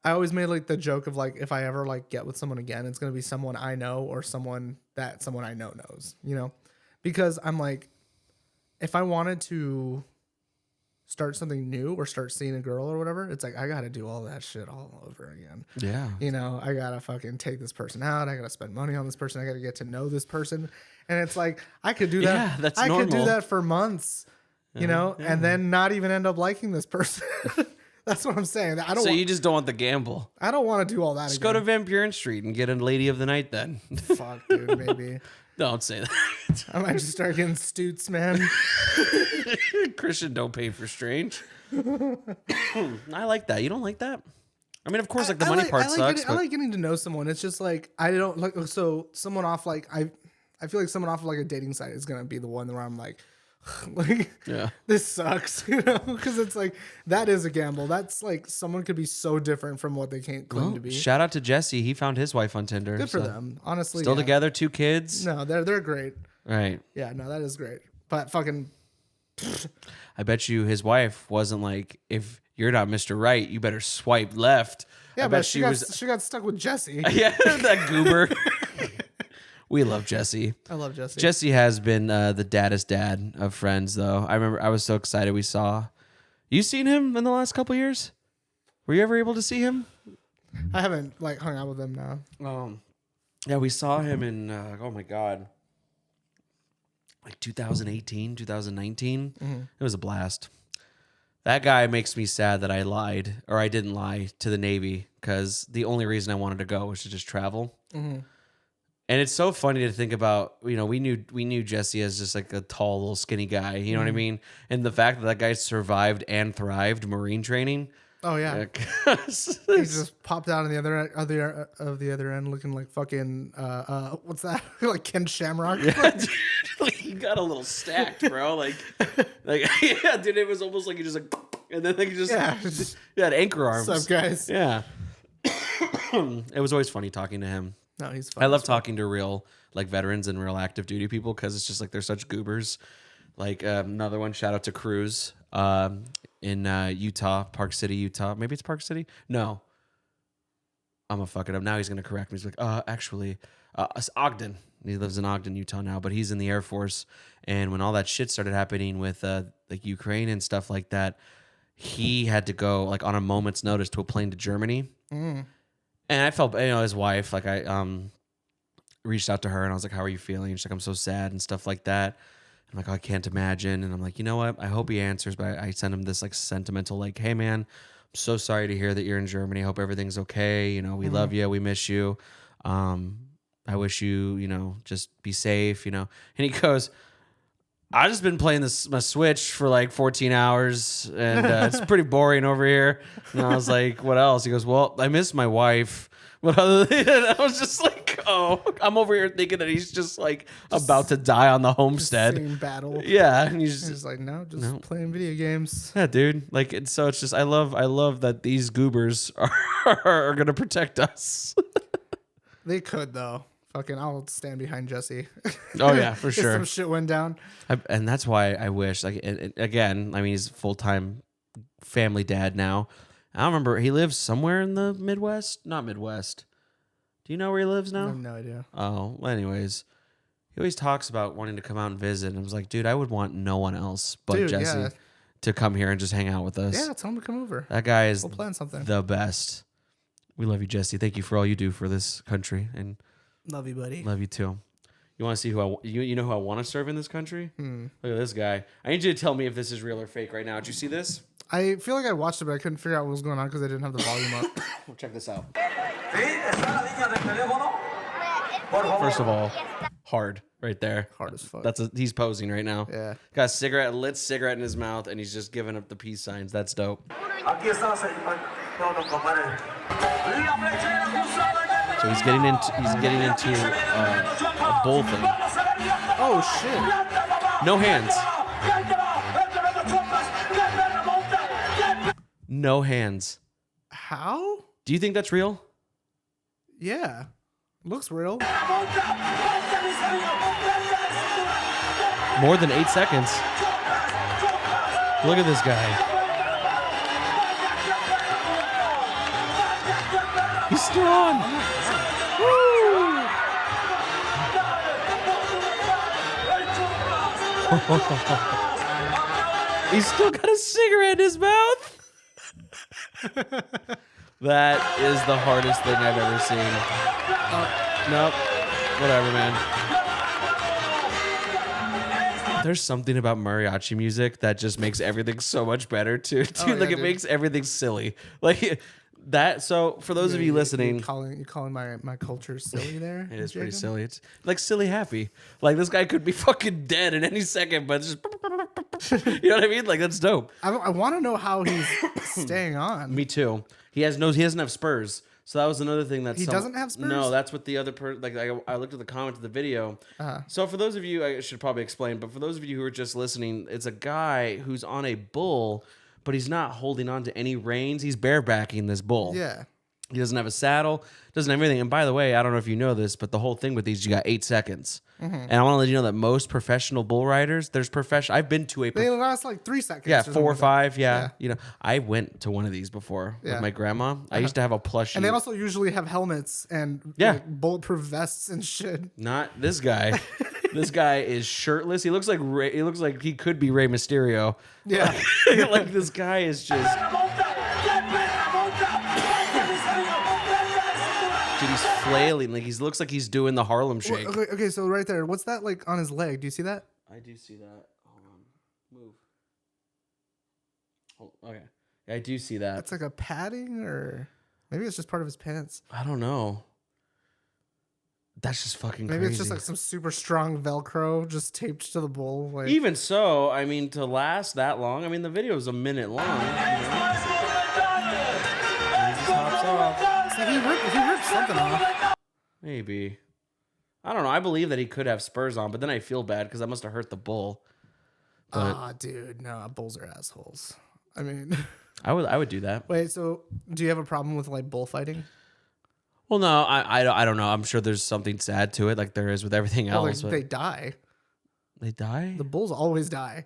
I always made like the joke of like if I ever like get with someone again, it's gonna be someone I know or someone I know knows, you know, because I'm like, if I wanted to start something new or start seeing a girl or whatever, it's like I gotta do all that shit all over again.
Yeah.
You know, I gotta fucking take this person out. I gotta spend money on this person. I gotta get to know this person, and it's like I could do that.
Yeah, that's
I could do
normal.
that for months, you know, and then not even end up liking this person. That's what I'm saying. I don't.
So you just don't want the gamble.
I don't want to do all that.
Just go to Van Buren Street and get a lady of the night then.
Fuck, dude. Maybe
Don't say that.
I might just start getting stoots, man.
Christian, don't pay for strange. I like that. You don't like that? I mean, of course, like the money part sucks.
I like getting to know someone. It's just like I don't like. So someone off like I feel like someone off of like a dating site is gonna be the one where I'm like,
Yeah.
this sucks, you know, because it's like that is a gamble. That's like someone could be so different from what they can't claim to be.
Shout out to Jesse. He found his wife on Tinder.
Good for them, honestly.
Still
yeah.
together, 2 kids.
No, they're great.
Right.
Yeah, no, that is great. But fucking,
I bet you his wife wasn't like, if you're not Mr. Right, you better swipe left.
yeah,
I
but
bet
she got stuck with Jesse.
Yeah, that goober. We love Jesse.
I love Jesse.
Jesse has been the daddest dad of Friends, though. I remember I was so excited we saw. You seen him in the last couple years? Were you ever able to see him?
I haven't like hung out with him now.
Yeah, we saw him in, oh my God, like 2018, 2019. It was a blast. That guy makes me sad that I lied, or I didn't lie to the Navy, because the only reason I wanted to go was to just travel. And it's so funny to think about, you know, we knew Jesse as just like a tall, little skinny guy, you know what I mean? And the fact that that guy survived and thrived Marine training.
Oh yeah, he just popped out on the other end, looking like fucking what's that? Like Ken Shamrock.
Yeah, dude, like he got a little stacked, bro. Like yeah, dude, it was almost like he just like, and then like he just he had anchor arms.
What's up, guys?
Yeah, it was always funny talking to him.
No, he's fun.
I love talking to real like veterans and real active duty people because it's just like they're such goobers. Like another one, shout out to Cruz in Utah, Park City, Utah. Maybe it's Park City. No, I'm gonna fuck it up. Now he's gonna correct me. He's like, actually, it's Ogden. He lives in Ogden, Utah now, but he's in the Air Force. And when all that shit started happening with like Ukraine and stuff like that, he had to go like on a moment's notice to a plane to Germany. And I felt, you know, his wife, like I reached out to her and I was like, how are you feeling? She's like, I'm so sad and stuff like that. I'm like, oh, I can't imagine. And I'm like, you know what? I hope he answers, but I sent him this like sentimental, like, hey man, I'm so sorry to hear that you're in Germany. I hope everything's okay. You know, we love you. We miss you. I wish you, you know, just be safe, you know. And he goes, I just been playing my Switch for like 14 hours and it's pretty boring over here. And I was like, what else? He goes, well, I miss my wife. But other than that, I was just like, oh, I'm over here thinking that he's just like about to die on the homestead.
Seeing battle.
Yeah. And he's
He's like, no, just playing video games.
yeah, dude. Like, so it's just, I love that these goobers are going to protect us.
They could though. Fucking, I'll stand behind Jesse.
Oh yeah, for
If
sure.
some shit went down.
And that's why I wish, like, again, I mean, he's full-time family dad now. I don't remember. He lives somewhere in the Midwest. Not Midwest. Do you know where he lives
I
now?
have no idea.
Oh, well, anyways, he always talks about wanting to come out and visit. And I was like, dude, I would want no one else but
Dude,
Jesse
yeah.
to come here and just hang out with us.
Yeah, tell him to come over.
That guy is
We'll plan something.
the best. We love you, Jesse. Thank you for all you do for this country, and
Love you, buddy.
love you too. You want to see who you know who I want to serve in this country? Look at this guy. I need you to tell me if this is real or fake right now. Did you see this?
I feel like I watched it, but I couldn't figure out what was going on because I didn't have the volume up.
Well, check this out. First of all, hard right there.
Hard as fuck.
He's posing right now.
Yeah.
Got a lit cigarette in his mouth, and he's just giving up the peace signs. That's dope. So he's getting into a bull thing.
Oh shit.
No hands. No hands.
How?
Do you think that's real?
Yeah. Looks real.
More than 8 seconds. Look at this guy. still on. Woo! He's still got a cigarette in his mouth. That is the hardest thing I've ever seen. Nope. Whatever, man. There's something about mariachi music that just makes everything so much better, too. Dude,
yeah,
like, it
dude.
makes everything silly. Like, that. So, for those of you listening...
You calling my culture silly there?
It is pretty
Jacob?
silly. It's like silly happy. Like, this guy could be fucking dead in any second, but it's just... You know what I mean? Like, that's dope.
I want to know how he's staying on.
Me too. He doesn't have spurs. So that was another thing that
He doesn't have spurs?
No, that's what the other person. Like I looked at the comments of the video. So for those of you, I should probably explain. But for those of you who are just listening, it's a guy who's on a bull, but he's not holding on to any reins. He's barebacking this bull.
Yeah.
He doesn't have a saddle, doesn't have anything. And by the way, I don't know if you know this, but the whole thing with these, you got 8 seconds. And I want to let you know that most professional bull riders, I've been to a...
They last like 3 seconds.
Yeah,
or
4 or
something like that.
5. Yeah. You know, I went to one of these before with
Yeah.
my grandma. I used to have a plushie.
And they also usually have helmets and
Yeah.
like, bulletproof vests and shit.
Not this guy. This guy is shirtless. He looks like he could be Rey Mysterio.
Yeah.
Like this guy is just... Dude, he's flailing. Like, he looks like he's doing the Harlem Shake.
Okay, so right there. What's that like on his leg? Do you see that?
I do see that. Hold on. Move. Okay. Yeah, I do see that.
That's like a padding or maybe it's just part of his pants.
I don't know. That's just fucking
Maybe
crazy.
it's just like some super strong Velcro just taped to the bull. Like,
Even so, I mean, to last that long, I mean, the video is a minute long. You know? He just hops off.
so he ripped something off.
Maybe. I don't know. I believe that he could have spurs on, but then I feel bad because that must have hurt the bull. But
Ah, dude, no, bulls are assholes. I mean,
I would do that.
wait. So, do you have a problem with like bullfighting?
Well, no, I don't know. I'm sure there's something sad to it, like there is with everything
Well,
else.
like,
but
they die.
they die?
The bulls always die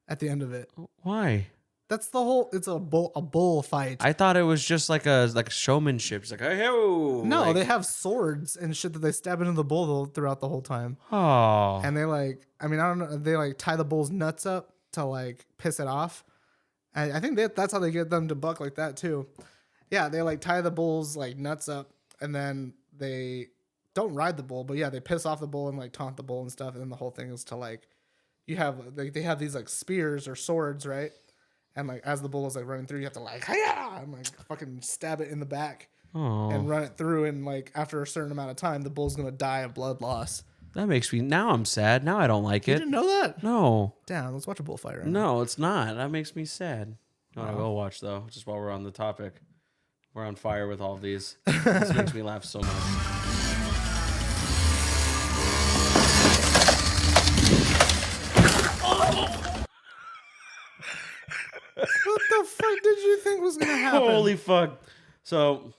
at the end of it.
Why?
That's the whole. It's a bull fight.
I thought it was just like showmanship. It's like, hey, ho.
No,
like,
they have swords and shit that they stab into the bull throughout the whole time.
Oh.
And they like, I mean, I don't know. They like tie the bull's nuts up to like piss it off. I think that's how they get them to buck like that too. Yeah, they like tie the bull's like nuts up and then they don't ride the bull, but yeah, they piss off the bull and like taunt the bull and stuff. And then the whole thing is to like, you have like they have these like spears or swords, right? And like as the bull is like running through, you have to like, hiya! And like fucking stab it in the back. And run it through, and like after a certain amount of time, the bull's gonna die of blood loss.
That makes me... Now I'm sad. Now I don't like
You
it.
didn't know that?
No.
Damn, let's watch a bullfight right now.
No, it's not. That makes me sad. No, I will watch, though, just while we're on the topic. We're on fire with all of these. This makes me laugh so much.
What the fuck did you think was gonna happen?
Holy fuck. So,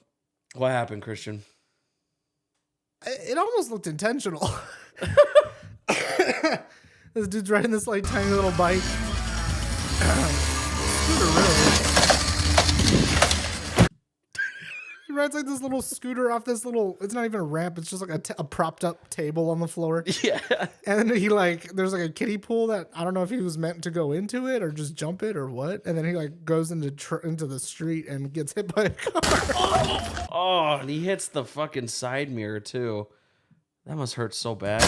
what happened, Christian?
It almost looked intentional. This dude's riding this like tiny little bike. Scooter, really. He rides like this little scooter off this little. It's not even a ramp. It's just like a propped up table on the floor.
Yeah.
And then he like, there's like a kiddie pool that I don't know if he was meant to go into it or just jump it or what. And then he like goes into the street and gets hit by a car.
Oh, and he hits the fucking side mirror, too. That must hurt so bad.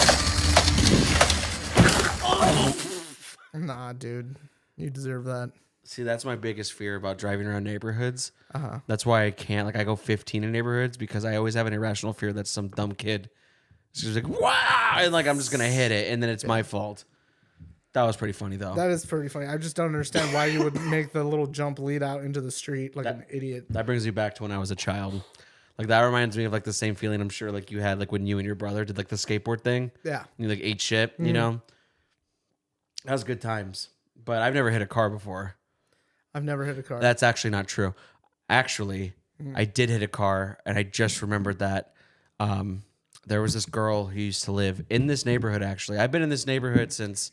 Nah, dude, you deserve that.
See, that's my biggest fear about driving around neighborhoods. That's why I can't. Like, I go 15 in neighborhoods because I always have an irrational fear that some dumb kid is just like, wow! And like, I'm just going to hit it, and then it's my fault. That was pretty funny, though.
That is pretty funny. I just don't understand why you would make the little jump lead out into the street like an idiot.
That brings me back to when I was a child. Like, that reminds me of, like, the same feeling I'm sure, like, you had, like, when you and your brother did, like, the skateboard thing.
Yeah.
And you, like, ate shit, you know? That was good times. But I've never hit a car before.
I've never hit a car.
That's actually not true. Actually, I did hit a car, and I just remembered that there was this girl who used to live in this neighborhood, actually. I've been in this neighborhood since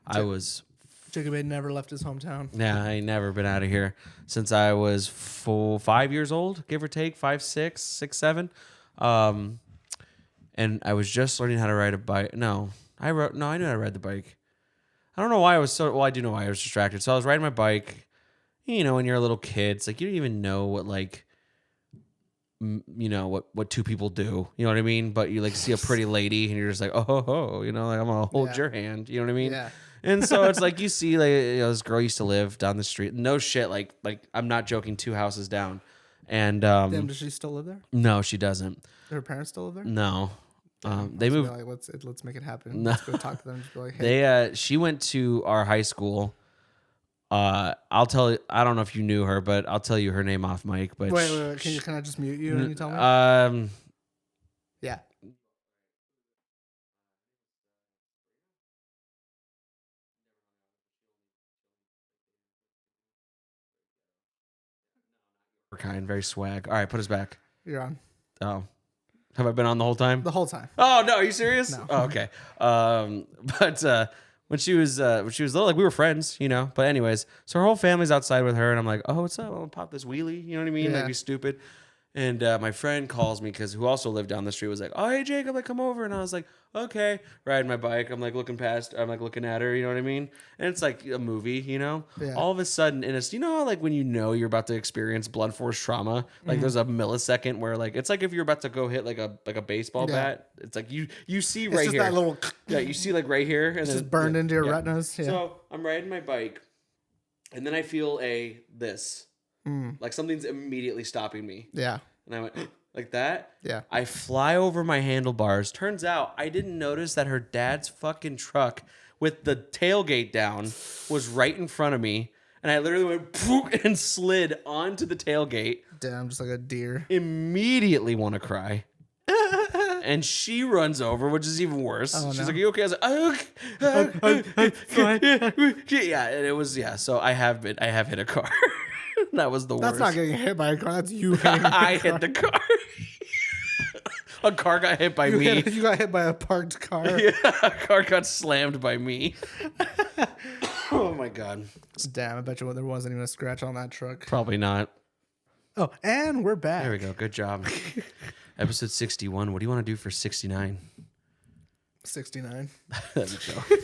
I was
Jacob had never left his hometown.
Yeah, I ain't never been out of here since I was 5 years old, give or take, 5, 6, 6, 7. And I was just learning how to ride a bike. I knew how to ride the bike. I don't know why I was so. Well, I do know why I was distracted. So I was riding my bike. You know, when you're a little kid, it's like you don't even know what what two people do. You know what I mean? But you like see a pretty lady and you're just like, oh, you know, like I'm gonna hold your hand. You know what I mean?
Yeah.
And so it's like you see like this girl used to live down the street. No shit, like I'm not joking, 2 houses down. And
Damn, does she still live there?
no, she doesn't.
Do her parents still live there?
No. They
Just be
moved.
like, let's make it happen.
No.
Let's go talk to them. Just be like, hey.
She went to our high school. I'll tell you. I don't know if you knew her, but I'll tell you her name off mic. But
Wait. Can I just mute you and you tell me? Yeah.
kind, very swag. All right, put us back.
You're on.
Oh, have I been on the whole time?
The whole time.
Oh no, are you serious?
No.
Oh, okay. But when she was little, like we were friends, you know. But anyways, so her whole family's outside with her, and I'm like, oh, what's up? I'm gonna pop this wheelie. You know what I mean?
Yeah.
Like be stupid. And my friend calls me who also lived down the street, was like, oh, hey, Jacob, like, come over. And I was like, okay. Riding my bike. I'm like looking at her, you know what I mean? And it's like a movie, you know?
Yeah.
All of a sudden, and it's, you know, how, like when you know you're about to experience blunt force trauma, like there's a millisecond where like, it's like if you're about to go hit like a baseball bat, it's like you see
It's
right
just
here.
that little.
Yeah, you see like right here. And
It's
then,
just burned into your retinas. Yeah.
So I'm riding my bike, and then I feel this. Like something's immediately stopping me.
Yeah.
And I went like that.
Yeah.
I fly over my handlebars. Turns out I didn't notice that her dad's fucking truck with the tailgate down was right in front of me. And I literally went poof and slid onto the tailgate.
Damn, just like a deer.
Immediately want to cry. And she runs over, which is even worse.
Oh,
She's
no.
like, "Are you okay?" I was like, yeah, and it was So I have hit a car. That was the worst.
That's not getting hit by a car. That's you hitting
I hit the car. A car got hit by me.
You got hit by a parked car.
Yeah, a car got slammed by me. Oh my god.
Damn, I bet you there wasn't even a scratch on that truck.
Probably not.
Oh, and we're back.
There we go. Good job. Episode 61. What do you want to do for 69?
69.
There we go.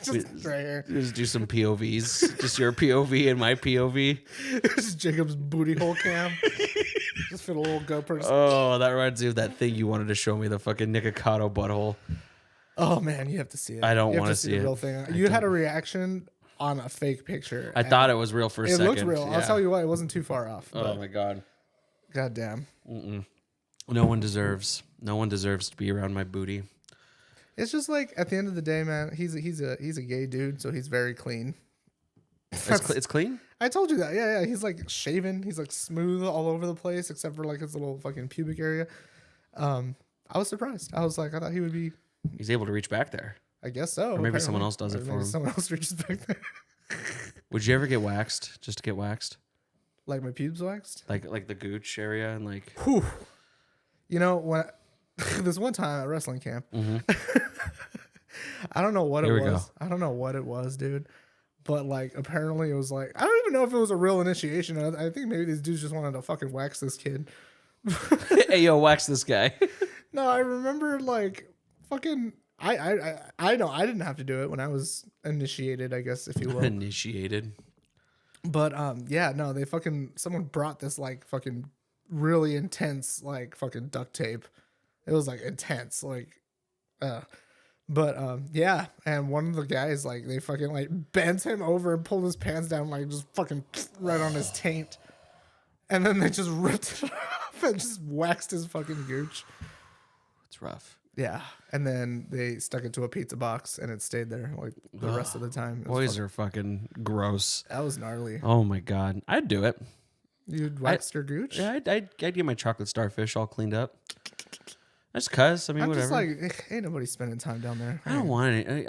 Just right here.
Just do some POVs. Just your POV and my POV.
This is Jacob's booty hole cam. Just fit a little GoPro.
Oh, that reminds me of that thing you wanted to show me, the fucking Nikocado butthole.
Oh man, you have to see it.
I don't
You have
wanna see
the
it.
real thing. You had a reaction on a fake picture.
I thought it was real for a
it
second.
looked real. I'll
Yeah.
tell you what, it wasn't too far off.
Oh my god.
God damn.
No one deserves to be around my booty.
It's just like at the end of the day, man. He's a gay dude, so he's very clean.
It's clean?
I told you that. Yeah. He's like shaven. He's like smooth all over the place, except for like his little fucking pubic area. I was surprised. I thought he would be.
He's able to reach back there.
I guess so.
Or maybe someone else does it
Or
for
maybe
him.
Someone else reaches back there.
Would you ever get waxed just to get waxed?
Like my pubes waxed.
Like the gooch area and like.
Whew. You know when this one time at wrestling camp. I don't know what
Here
it
we
was.
go.
I don't know what it was, dude. But like apparently it was like I don't even know if it was a real initiation. I think maybe these dudes just wanted to fucking wax this kid.
Hey yo, wax this guy.
No, I remember like fucking I know I didn't have to do it when I was initiated, I guess if you will.
Initiated.
But yeah, no, someone brought this like fucking really intense like fucking duct tape. It was like intense, like yeah, and one of the guys like they fucking like bent him over and pulled his pants down like just fucking right on his taint. And then they just ripped it off and just waxed his fucking gooch.
It's rough.
Yeah. And then they stuck it to a pizza box and it stayed there like the rest of the time.
Boys are fucking gross.
That was gnarly.
Oh my god, I'd do it.
You'd wax your gooch?
Yeah, I'd get my chocolate starfish all cleaned up. Just cuz. I mean,
I'm
whatever.
just like, ain't nobody spending time down there.
I don't want any.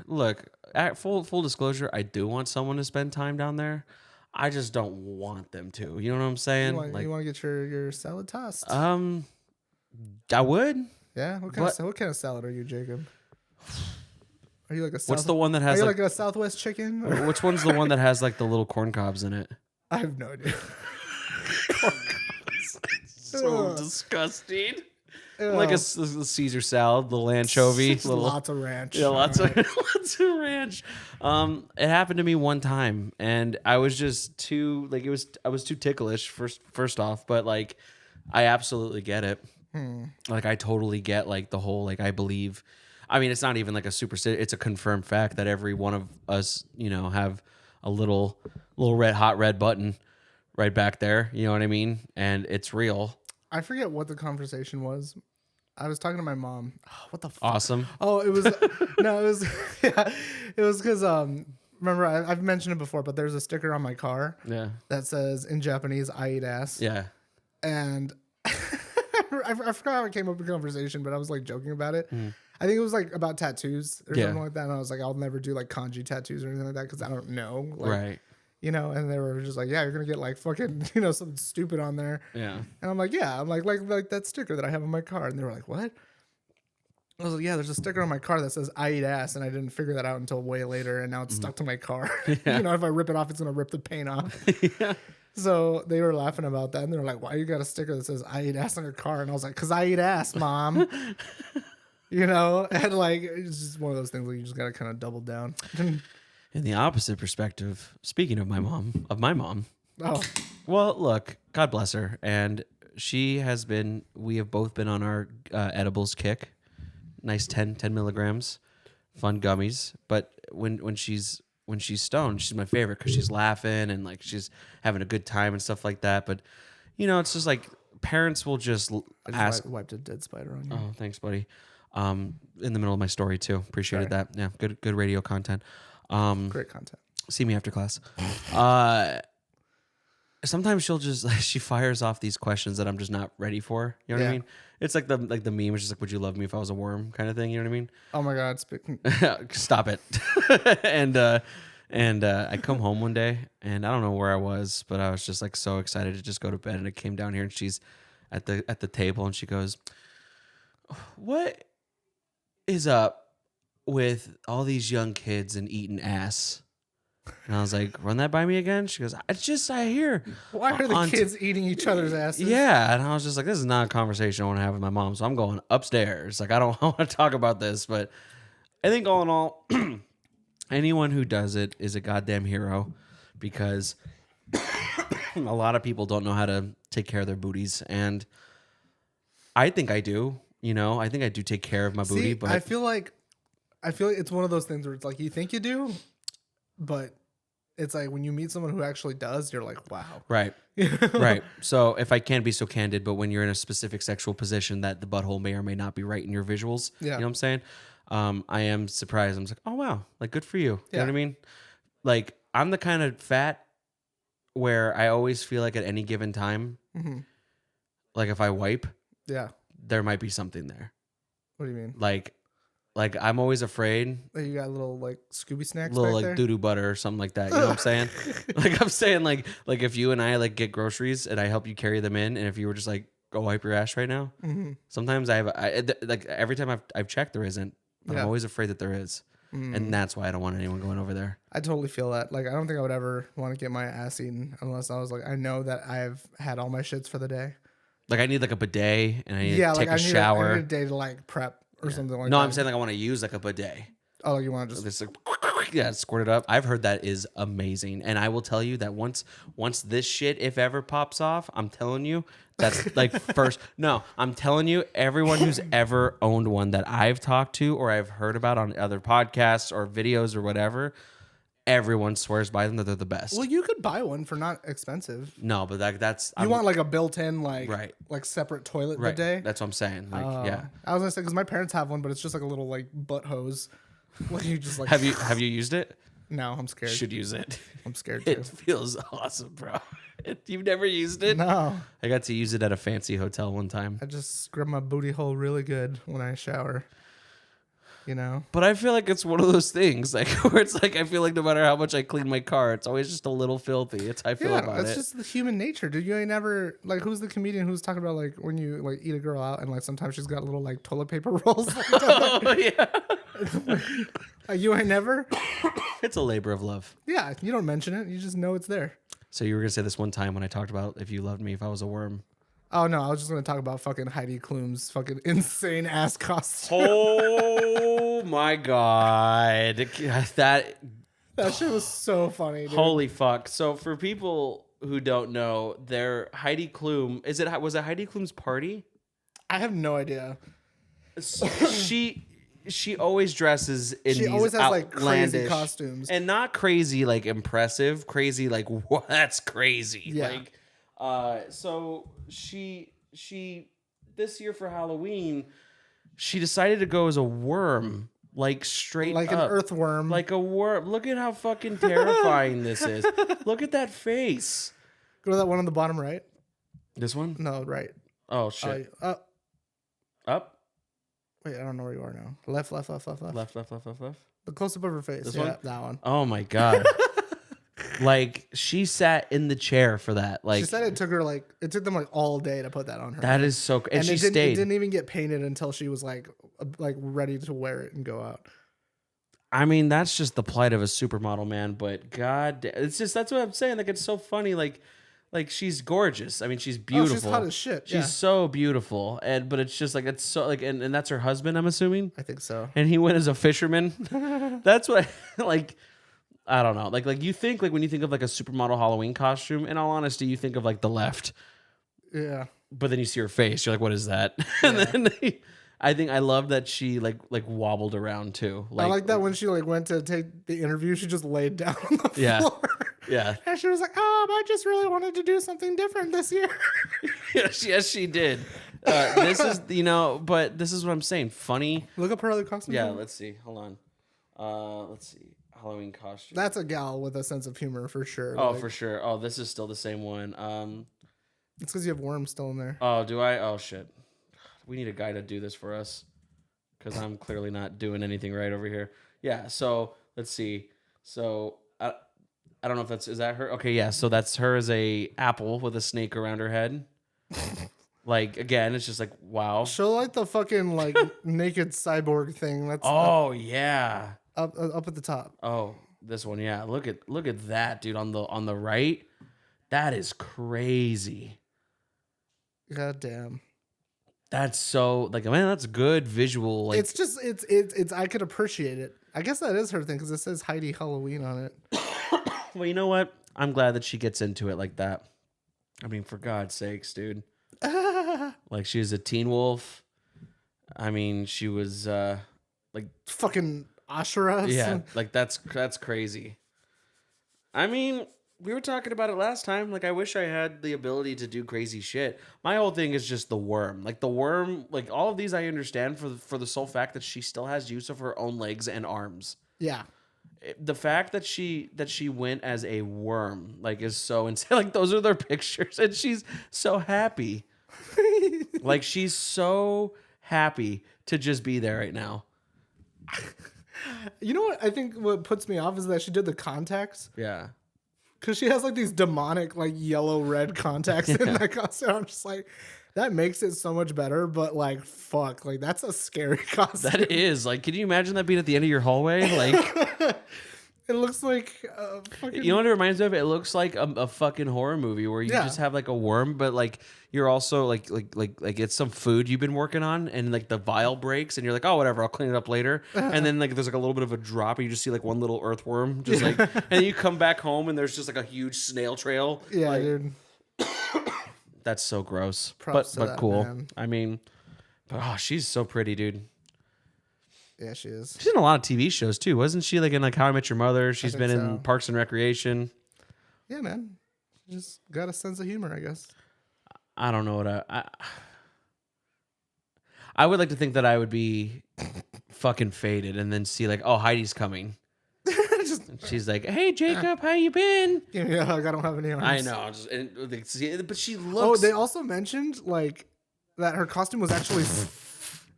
Look, at full disclosure, I do want someone to spend time down there. I just don't want them to. You know what I'm saying?
You want to get your salad tossed?
I would.
Yeah. What kind of salad are you, Jacob? Are you like a
What's the one that has
Are you
like
like a Southwest chicken? Or-
which one's the one that has like the little corn cobs in it?
I have no idea.
So
Ugh.
disgusting.
Ugh.
Like a Caesar salad, little anchovy,
Just
little
lots of ranch.
yeah, lots
All
of
right.
lots of ranch. It happened to me one time, and I was just too like I was too ticklish first off, but like I absolutely get it. Like I totally get like the whole like I believe. I mean, it's not even like a superstition; it's a confirmed fact that every one of us, have a little hot red button right back there. You know what I mean? And it's real.
I forget what the conversation was. I was talking to my mom. Oh, what the fuck?
Awesome.
Oh, it was no, it was yeah, it was because remember I've mentioned it before, but there's a sticker on my car
Yeah.
that says in Japanese "I eat ass,"
Yeah.
and I forgot how it came up in conversation, but I was like joking about it.
Mm.
I think it was like about tattoos or
Yeah.
something like that, and I was like, I'll never do like kanji tattoos or anything like that because I don't know, like,
Right.
And they were just like, yeah, you're gonna get like fucking something stupid on there.
Yeah.
And I'm like, yeah, I'm like that sticker that I have on my car. And they were like, what? I was like, yeah, there's a sticker on my car that says I eat ass, and I didn't figure that out until way later, and now it's stuck to my car. If I rip it off, it's gonna rip the paint off.
Yeah.
So they were laughing about that, and they were like, why you got a sticker that says I eat ass on your car? And I was like, because I eat ass, Mom. And like it's just one of those things where you just gotta kind of double down.
In the opposite perspective, speaking of my mom,
Oh,
well, look, God bless her, and we have both been on our edibles kick, nice 10 milligrams, fun gummies. But when she's stoned, she's my favorite because she's laughing and like she's having a good time and stuff like that. But it's just like parents will just
I
ask.
just wiped a dead spider on you.
Oh, thanks, buddy. In the middle of my story too. Appreciated that. Yeah, good radio content.
Great content.
See me after class. Sometimes she fires off these questions that I'm just not ready for. You know what I
Yeah.
mean? It's like the meme, it's just like, would you love me if I was a worm kind of thing. You know what I mean?
Oh my God, speaking.
Stop it. and I come home one day and I don't know where I was, but I was just like so excited to just go to bed. And I came down here and she's at the table and she goes, "What is up with all these young kids and eating ass?" And I was like, "Run that by me again." She goes, I hear.
Why are the kids eating each other's asses?
Yeah. And I was just like, this is not a conversation I want to have with my mom. So I'm going upstairs. Like, I don't want to talk about this. But I think all in all, anyone who does it is a goddamn hero because a lot of people don't know how to take care of their booties. And I think I do. I think I do take care of my booty.
See,
But
I feel like it's one of those things where it's like you think you do, but it's like when you meet someone who actually does, you're like, wow.
Right. Right. So if I can be so candid, but when you're in a specific sexual position that the butthole may or may not be right in your visuals,
Yeah.
you know what I'm saying? I am surprised. I'm just like, oh, wow. Like, good for you. You
Yeah.
know what I mean? Like, I'm the kind of fat where I always feel like at any given time, like if I wipe,
Yeah.
there might be something there.
What do you mean?
Like I'm always afraid.
Like you got little like Scooby snacks
Little
back
like
there?
doo-doo butter or something like that. You know what I'm saying? Like I'm saying like if you and I like get groceries and I help you carry them in, and if you were just like, go wipe your ass right now. Sometimes like every time I've checked, there isn't, but
Yeah.
I'm always afraid that there is. And that's why I don't want anyone going over there.
I totally feel that. Like I don't think I would ever want to get my ass eaten unless I was like, I know that I've had all my shits for the day.
Like I need like a bidet and I need
Yeah,
to
like
take a
I need
shower.
I need a day to like prep or something like
No,
that.
I'm saying like I want to use like a bidet.
Oh, like you want to just
This like, yeah, squirt it up. I've heard that is amazing, and I will tell you that once this shit, if ever pops off, I'm telling you that's like first. No, I'm telling you, everyone who's ever owned one that I've talked to or I've heard about on other podcasts or videos or whatever, everyone swears by them that they're the best.
Well, you could buy one for not expensive.
No, but that's
You want like a built-in like
Right.
like separate toilet
right.
bidet?
That's what I'm saying. Like, yeah.
I was gonna say because my parents have one, but it's just like a little like butt hose. Like you just like
Have you used it?
No, I'm scared.
Should use it.
I'm scared too.
It feels awesome, bro. You've never used it?
No,
I got to use it at a fancy hotel one time.
I just scrub my booty hole really good when I shower.
But I feel like it's one of those things, like where it's like I feel like no matter how much I clean my car, it's always just a little filthy. It's how I feel
Yeah,
about
it's
it.
just the human nature, dude. You ain't never like who's the comedian who's talking about like when you like eat a girl out and like sometimes she's got little like toilet paper rolls.
Oh yeah.
You ain't never?
It's a labor of love.
Yeah, you don't mention it. You just know it's there.
So you were gonna say this one time when I talked about if you loved me if I was a worm.
Oh no, I was just gonna talk about fucking Heidi Klum's fucking insane ass costume.
Oh my god, that
That shit was so funny, dude.
holy fuck! So for people who don't know, Heidi Klum was it Heidi Klum's party?
I have no idea.
She always dresses in
She
these
always has like crazy
outlandish
costumes.
and not crazy like impressive, crazy like what? That's crazy.
Yeah.
Like, so she this year for Halloween, she decided to go as a worm, like straight
Like an
up.
earthworm.
Like a worm. Look at how fucking terrifying this is. Look at that face.
Go to that one on the bottom right.
This one?
No, right.
Oh shit. Up.
Wait, I don't know where you are now. Left.
Left.
The close up of her face.
This
yeah,
one?
that one.
Oh my god. Like she sat in the chair for that. Like
She said it took them like all day to put that on her.
that is so. And she
it
stayed.
didn't even get painted until she was like ready to wear it and go out.
I mean, that's just the plight of a supermodel, man. But it's just that's what I'm saying. Like it's so funny. Like she's gorgeous. I mean, she's beautiful.
Oh, she's hot as shit.
She's so beautiful. But it's just like it's so like and that's her husband, I'm assuming.
I think so.
And he went as a fisherman. That's what like. I don't know. Like you think like when you think of like a supermodel Halloween costume, in all honesty, you think of like the left.
Yeah.
But then you see her face, you're like, what is that? And then I love that she like wobbled around too.
I like that when she like went to take the interview, she just laid down on the floor.
Yeah.
And she was like, I just really wanted to do something different this year.
yes, she did. This is but this is what I'm saying. Funny.
Look up her other costume.
Yeah, let's see. Hold on. Let's see. Halloween costume.
That's a gal with a sense of humor for sure.
Oh, for sure. Oh, this is still the same one.
It's because you have worms still in there.
Oh, do I? Oh shit. We need a guy to do this for us. Because I'm clearly not doing anything right over here. Yeah, so let's see. So I don't know if is that her? Okay, yeah, so that's her as a apple with a snake around her head. Like again, it's just like wow.
Show like the fucking like naked cyborg thing. That's
yeah.
Up at the top.
Oh, this one, yeah. Look at that, dude. On the right, that is crazy.
God damn.
That's so like man, that's good visual. Like
it's just it's I could appreciate it. I guess that is her thing because it says Heidi Halloween on it.
Well, you know what? I'm glad that she gets into it like that. I mean, for God's sakes, dude. Like she was a teen wolf. I mean, she was like
fucking Ashura.
Yeah, like that's crazy. I mean, we were talking about it last time. Like, I wish I had the ability to do crazy shit. My whole thing is just the worm. Like the worm, like all of these, I understand for the sole fact that she still has use of her own legs and arms.
Yeah.
The fact that she went as a worm, like, is so insane. Like, those are their pictures, and she's so happy. Like, she's so happy to just be there right now.
You know what I think what puts me off is that she did the contacts.
Yeah.
Because she has like these demonic like yellow red contacts in that costume. I'm just like, that makes it so much better. But like, fuck, like that's a scary costume.
That is like, can you imagine that being at the end of your hallway? Like,
it looks like fucking.
You know what it reminds me of? It looks like a fucking horror movie where you just have like a worm, but like you're also like it's some food you've been working on, and like the vial breaks, and you're like, oh whatever, I'll clean it up later. And then like there's like a little bit of a drop, and you just see like one little earthworm, just like, and then you come back home, and there's just like a huge snail trail.
Yeah,
like,
dude.
That's so gross,
Props to
but
that,
cool.
man.
I mean, but oh, she's so pretty, dude.
Yeah, she is.
She's in a lot of TV shows too, wasn't she? Like in like How I Met Your Mother. She's been in Parks and Recreation.
Yeah, man. She just got a sense of humor, I guess.
I don't know what I would like to think that I would be fucking faded and then see like, oh, Heidi's coming. And she's like, hey Jacob, how you been?
Give me a hug. I don't have any arms.
I know, but she looks.
Oh, they also mentioned like that her costume was actually.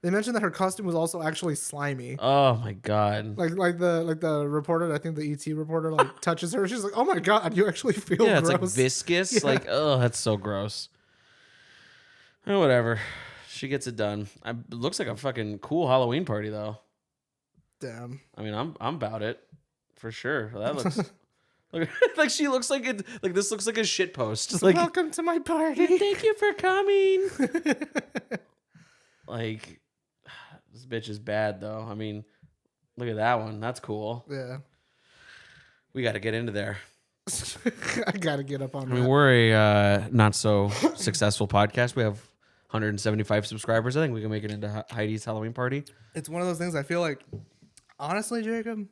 They mentioned that her costume was also actually slimy.
Oh my god!
Like the reporter, I think the ET reporter, like touches her. She's like, "Oh my god, you actually feel
yeah,
gross."
It's like viscous.
Yeah.
Like, oh, that's so gross. Oh, whatever. She gets it done. It looks like a fucking cool Halloween party though.
Damn.
I mean, I'm about it for sure. That looks like she looks like it. Like this looks like a shit post. Like,
welcome to my party.
thank you for coming. Like, this bitch is bad though. I mean, look at that one. That's cool.
Yeah.
We got to get into there.
I gotta get up on
I mean,
that.
we're a not so successful podcast. We have 175 subscribers. I think we can make it into Heidi's Halloween party.
It's one of those things I feel like, honestly, Jacob,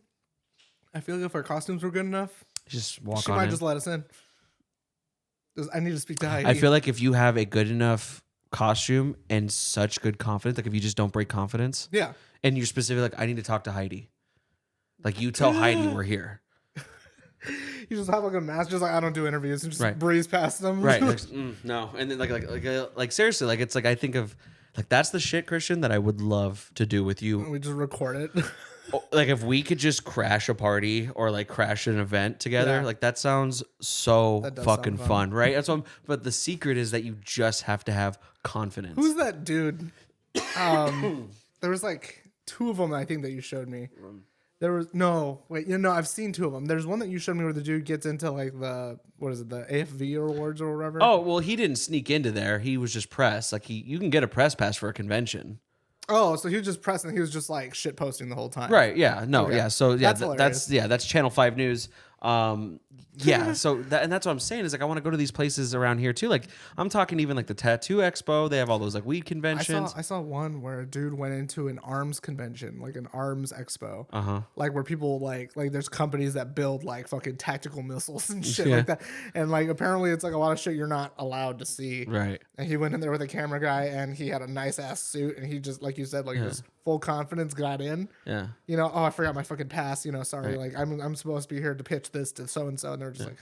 I feel like if our costumes were good enough,
Just walk
she
on
might
in.
just let us in. I need to speak to Heidi.
I feel like if you have a good enough costume and such good confidence, like if you just don't break confidence,
Yeah.
and you're specific, like I need to talk to Heidi. Like you tell Heidi we're here.
You just have like a mask, just like I don't do interviews, and just
Right.
breeze past them.
Right. Like, no. And then like seriously, like it's like I think of like that's the shit, Christian, that I would love to do with you.
We just record it.
Like if we could just crash a party or like crash an event together,
Yeah.
like that sounds so
That does
fucking
sound
fun, right? That's what but the secret is that you just have to have confidence.
Who's that dude? There was like two of them I think that you showed me. There was I've seen two of them. There's one that you showed me where the dude gets into like the the AFV awards or whatever.
Oh, well, he didn't sneak into there. He was just press. Like you can get a press pass for a convention.
Oh, so he was just pressing. He was just like shit posting the whole time.
Right. Yeah. No.
Okay.
Yeah. So yeah,
That's
that's
hilarious.
that's Channel 5 News. Yeah. So that's what I'm saying is like I want to go to these places around here too. Like I'm talking even like the Tattoo Expo. They have all those like weed conventions.
I saw one where a dude went into an arms convention, like an arms expo.
Uh-huh.
Like where people like there's companies that build like fucking tactical missiles and shit
Yeah.
like that. And like apparently it's like a lot of shit you're not allowed to see.
Right.
And he went in there with a camera guy and he had a nice ass suit and he just like you said, like just full confidence got in.
Yeah.
You know, oh I forgot my fucking pass, sorry,
Right.
like I'm supposed to be here to pitch this to so and so, and they're just like,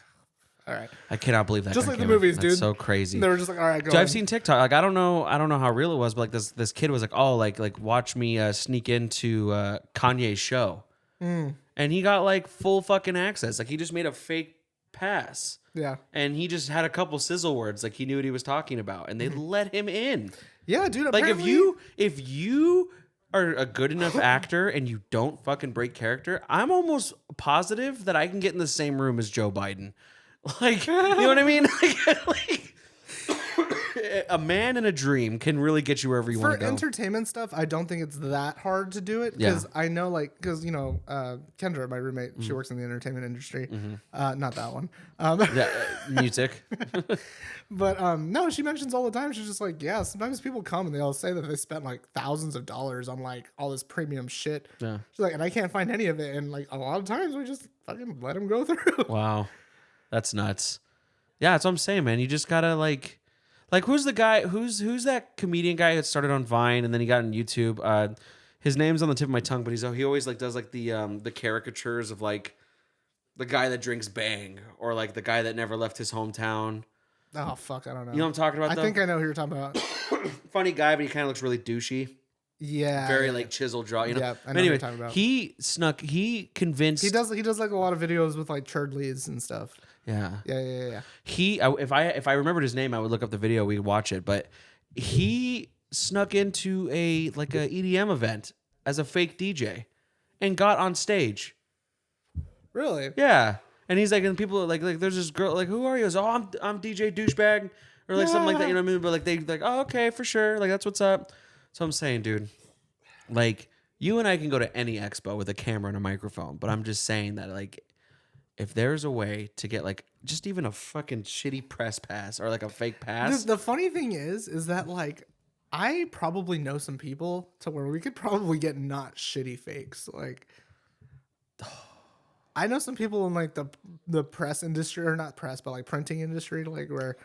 all right.
I cannot believe that.
Just
guy
like the
came in.
movies,
That's
dude.
so crazy.
And they were just like, all right, go.
So I've
in.
seen TikTok. Like I don't know how real it was, but like this kid was like, oh, like watch me sneak into Kanye's show, and he got like full fucking access. Like he just made a fake pass,
Yeah.
and he just had a couple sizzle words, like he knew what he was talking about, and they let him in.
Yeah, dude.
Like
Apparently,
if you are a good enough actor and you don't fucking break character, I'm almost positive that I can get in the same room as Joe Biden. Like, you know what I mean? Like a man in a dream can really get you wherever you
for
want to go.
entertainment stuff, I don't think it's that hard to do it because I know, like, because Kendra, my roommate, she works in the entertainment industry. Not that one.
Yeah, music.
But no, she mentions all the time. She's just like, yeah, sometimes people come and they'll say that they spent like thousands of dollars on like all this premium shit.
Yeah.
She's like, and I can't find any of it. And like a lot of times we just fucking let them go through.
Wow, that's nuts. Yeah, that's what I'm saying, man. You just gotta like who's the guy? Who's that comedian guy that started on Vine and then he got on YouTube? His name's on the tip of my tongue, but he always like does like the caricatures of like the guy that drinks Bang or like the guy that never left his hometown.
Oh fuck, I don't know.
You know what I'm talking about?
I
though?
think I know who you're talking about.
Funny guy, but he kind of looks really douchey.
Yeah,
Very like chiseled jaw. You know.
Yeah, I know
But
who
anyway,
you're talking about.
he convinced.
He does like a lot of videos with like Churdleys and stuff.
Yeah.
Yeah.
If I remembered his name, I would look up the video. We'd watch it. But he snuck into a EDM event as a fake DJ, and got on stage.
Really?
Yeah. And he's like, and people are like there's this girl, like, who are you? He goes, oh, I'm DJ douchebag, or like something like that. You know what I mean? But like they like, oh, okay, for sure. Like that's what's up. So I'm saying, dude, like you and I can go to any expo with a camera and a microphone, but I'm just saying that like if there's a way to get like just even a fucking shitty press pass or like a fake pass.
The funny thing is that like I probably know some people to where we could probably get not shitty fakes. Like I know some people in like the press industry, or not press, but like printing industry, like where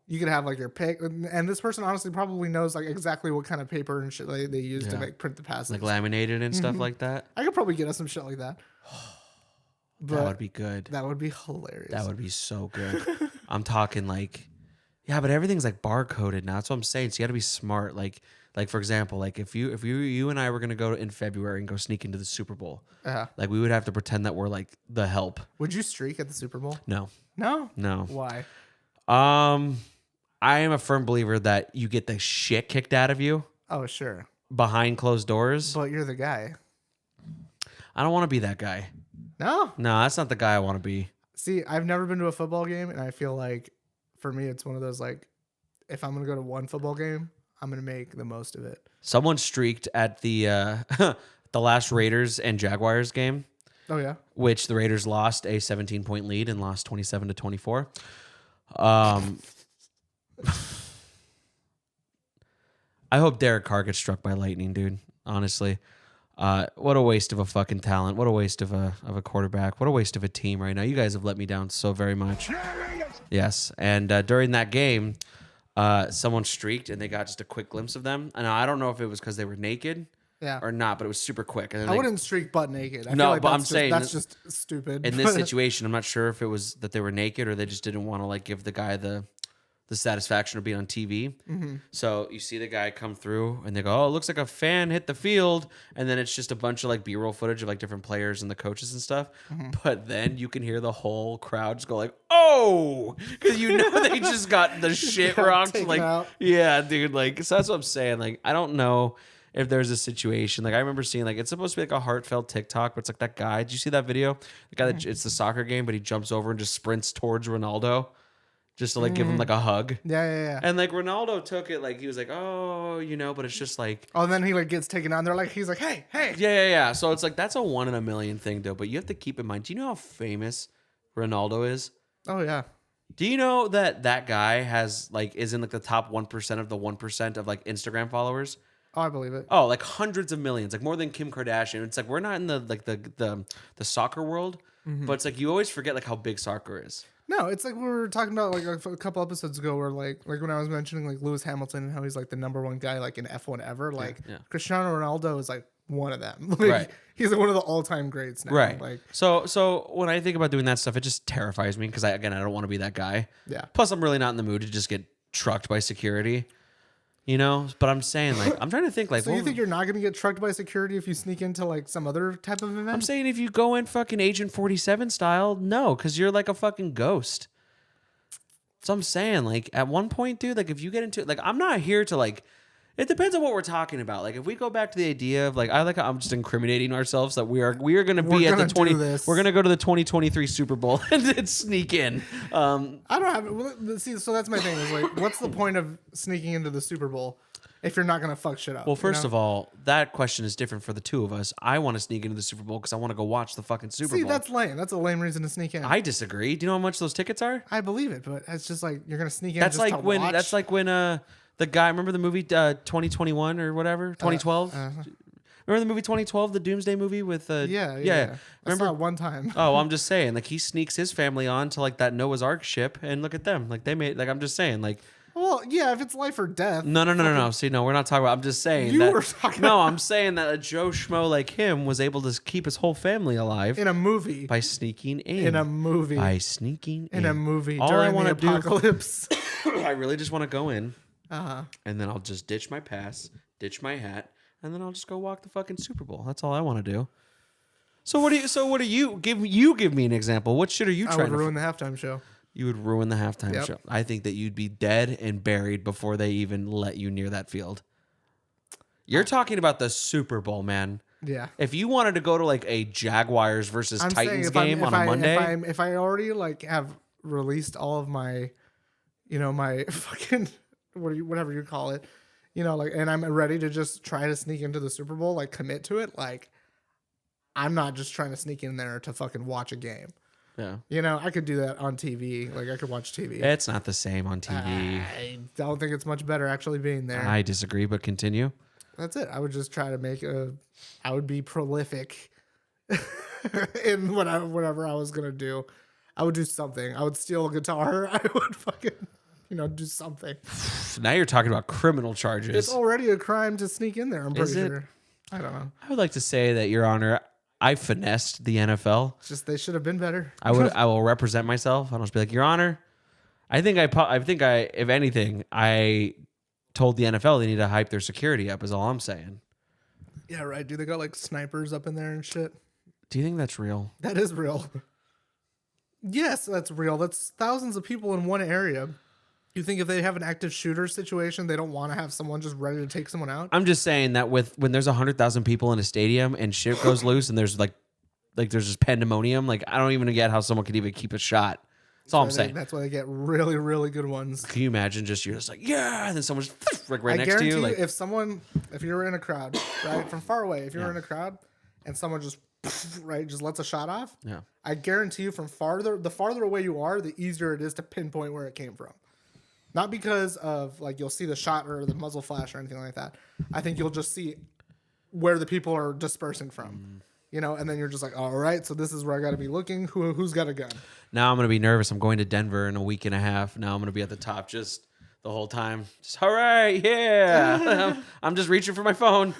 you could have like your pick, and this person honestly probably knows like exactly what kind of paper and shit they use to like print the passes.
Like laminated and stuff like that.
I could probably get us some shit like that. But
That would be good.
That would be hilarious.
That would be so good. I'm talking like, yeah, but everything's like barcoded now. That's what I'm saying. So you got to be smart. Like for example, like if you and I were gonna go in February and go sneak into the Super Bowl, like we would have to pretend that we're like the help.
Would you streak at the Super Bowl?
No.
No. Why?
I am a firm believer that you get the shit kicked out of you
Oh, sure.
behind closed doors.
But you're the guy.
I don't want to be that guy.
No.
No, that's not the guy I want to be.
See, I've never been to a football game, and I feel like for me, it's one of those like, if I'm gonna go to one football game, I'm gonna make the most of it.
Someone streaked at the the last Raiders and Jaguars game,
Oh yeah.
which the Raiders lost a 17-point lead and lost 27-24. I hope Derek Carr gets struck by lightning, dude. Honestly, what a waste of a fucking talent. What a waste of a quarterback. What a waste of a team right now. You guys have let me down so very much. Yes, and during that game, someone streaked and they got just a quick glimpse of them. And I don't know if it was because they were naked
Yeah.
or not, but it was super quick. And then
I
they-
wouldn't streak butt naked. I
No,
feel like
but I'm
that's just,
saying
that's
that-
just stupid.
in this situation, I'm not sure if it was that they were naked or they just didn't want to like give the guy the satisfaction of being on TV. So you see the guy come through and they go, "Oh, it looks like a fan hit the field," and then it's just a bunch of like B-roll footage of like different players and the coaches and stuff. But then you can hear the whole crowd just go like, "Oh," because you know they just got the shit
got
rocked.
taken
Like,
out.
yeah, dude. Like, so that's what I'm saying. Like, I don't know if there's a situation. Like, I remember seeing like it's supposed to be like a heartfelt TikTok, but it's like that guy. Did you see that video? The guy that it's the soccer game, but he jumps over and just sprints towards Ronaldo. Just to like give him like a hug.
yeah.
And like Ronaldo took it like he was like, oh, you know, but it's just like,
Oh, and then he like gets taken out. And they're like, he's like, hey.
yeah. So it's like that's a 1 in a million thing though. But you have to keep in mind, do you know how famous Ronaldo is?
Oh yeah.
Do you know that that guy has like is in like the top 1% of the 1% of like Instagram followers?
Oh, I believe it.
Oh, like hundreds of millions, like more than Kim Kardashian. It's like we're not in the like the soccer world, but it's like you always forget like how big soccer is.
No, it's like we were talking about like a couple episodes ago, where like when I was mentioning like Lewis Hamilton and how he's like the #1 guy like in F1 ever. Like
yeah.
Cristiano Ronaldo is like one of them. Like,
Right.
He's like one of the all-time greats now.
Right.
Like
So when I think about doing that stuff, it just terrifies me because I don't want to be that guy.
yeah.
Plus, I'm really not in the mood to just get trucked by security, you know. But I'm saying like I'm trying to think like.
So you think you're not gonna get trucked by security if you sneak into like some other type of event?
I'm saying if you go in fucking Agent 47 style, no, because you're like a fucking ghost. So I'm saying like at one point, dude, like if you get into like I'm not here to like. It depends on what we're talking about. Like if we go back to the idea of like I'm just incriminating ourselves that we are going to be at the
gonna
20
do this.
we're going to go to the 2023 Super Bowl and sneak in.
I don't have well, see. So that's my thing. Is like, what's the point of sneaking into the Super Bowl if you're not gonna fuck shit up?
Well, first of all, that question is different for the two of us. I want to sneak into the Super Bowl because I want to go watch the fucking Super
see,
Bowl.
that's lame. That's a lame reason to sneak in.
I disagree. Do you know how much those tickets are?
I believe it, but it's just like you're gonna sneak in.
That's
just
like
to
when
watch.
that's like when the guy, remember the movie 2021 or whatever, 2012. Remember the movie 2012, the Doomsday movie with
yeah. I
Remember?
saw it one time.
Oh, I'm just saying, like he sneaks his family on to like that Noah's Ark ship, and look at them, like they made. Like I'm just saying, like
Well, yeah, if it's life or death.
no. See, no, we're not talking about. I'm just saying.
You
that,
were talking
No,
about-
I'm saying that a Joe Schmo like him was able to keep his whole family alive
In a movie.
by sneaking in.
In a movie.
By sneaking
In a movie.
All
during
I want
the
to do,
apocalypse.
I really just want to go in,
Uh-huh.
and then I'll just ditch my pass, ditch my hat, and then I'll just go walk the fucking Super Bowl. That's all I want to do. So what do you give me an example? What shit are you
I
trying
would
to
ruin the halftime show.
You would ruin the halftime
Yep.
show. I think that you'd be dead and buried before they even let you near that field. You're talking about the Super Bowl, man.
Yeah.
If you wanted to go to like a Jaguars versus
I'm saying
Titans
if I'm-
game
if
on a
I-
Monday,
if I already like have released all of my, my fucking whatever you call it, like, and I'm ready to just try to sneak into the Super Bowl, like commit to it, like I'm not just trying to sneak in there to fucking watch a game.
yeah,
I could do that on TV. Like I could watch TV.
it's not the same on TV.
I don't think it's much better actually being there.
I disagree, but continue.
That's it. I would just try to I would be prolific in whatever I was gonna do. I would do something. I would steal a guitar. I would fucking, do something.
Now you're talking about criminal charges.
It's already a crime to sneak in there. I'm
Is
pretty
it?
sure. I don't know.
I would like to say that, Your Honor, I finessed the NFL.
It's just they should have been better.
I will represent myself. I'll just be like, Your Honor, I think if anything, I told the NFL they need to hype their security up. Is all I'm saying.
Yeah, right. Do they got like snipers up in there and shit?
Do you think that's real?
That is real. Yes, that's real. That's thousands of people in one area. You think if they have an active shooter situation, they don't want to have someone just ready to take someone out?
I'm just saying that when there's 100,000 people in a stadium and shit goes loose and there's like like there's just pandemonium. Like I don't even get how someone could even keep a shot. That's all I'm saying.
That's why they get really, really good ones.
Can you imagine just you're just like, yeah, and then someone's just like right
I
next to you.
guarantee
Like
if you were in a crowd, right, from far away, if you were in a crowd and someone just right just lets a shot off,
yeah.
I guarantee you the farther away you are, the easier it is to pinpoint where it came from. Not because of like you'll see the shot or the muzzle flash or anything like that. I think you'll just see where the people are dispersing from. You know, and then you're just like, all right, so this is where I got to be looking. Who's got a gun?
Now I'm going to be nervous. I'm going to Denver in a week and a half. Now I'm going to be at the top just the whole time. Just, all right, yeah. I'm just reaching for my phone.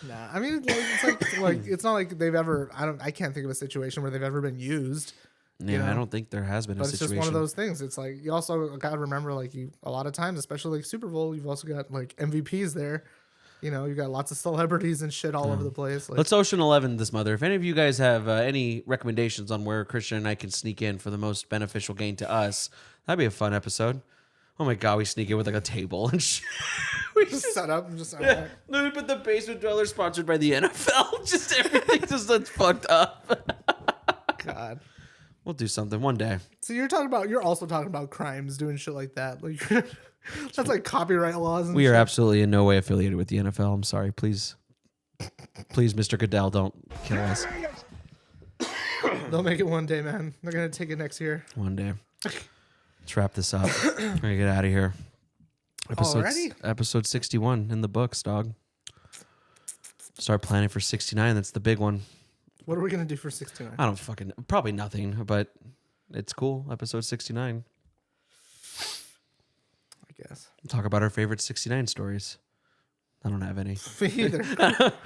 Nah, I mean, it's like it's not like they've ever. I can't think of a situation where they've ever been used.
Yeah, I don't think there has been a
But
situation.
it's just one of those things. It's like you also got to remember, like a lot of times, especially like Super Bowl, you've also got like MVPs there. You know, you got lots of celebrities and shit all over the place. Like,
Let's Ocean 11 this mother. If any of you guys have any recommendations on where Christian and I can sneak in for the most beneficial gain to us, that'd be a fun episode. Oh my God, we sneak in with like a table and shit. We
just set up and just.
yeah. Let me put the Basement Dweller sponsored by the NFL. Just everything just that's fucked up.
God.
We'll do something one day.
So you're also talking about crimes, doing shit like that. Like that's like copyright laws. And
We are
shit.
absolutely in no way affiliated with the NFL. I'm sorry. Please, Mr. Goodell, don't kill us.
They'll make it one day, man. They're gonna take it next year.
One day. Let's wrap this up. We're gonna get out of here.
Already?
Episode 61 in the books, dog. Start planning for 69. That's the big one.
What are we gonna do for 69?
I don't fucking probably nothing, but it's cool. Episode 69.
I guess.
Talk about our favorite 69 stories. I don't have any.
Me either.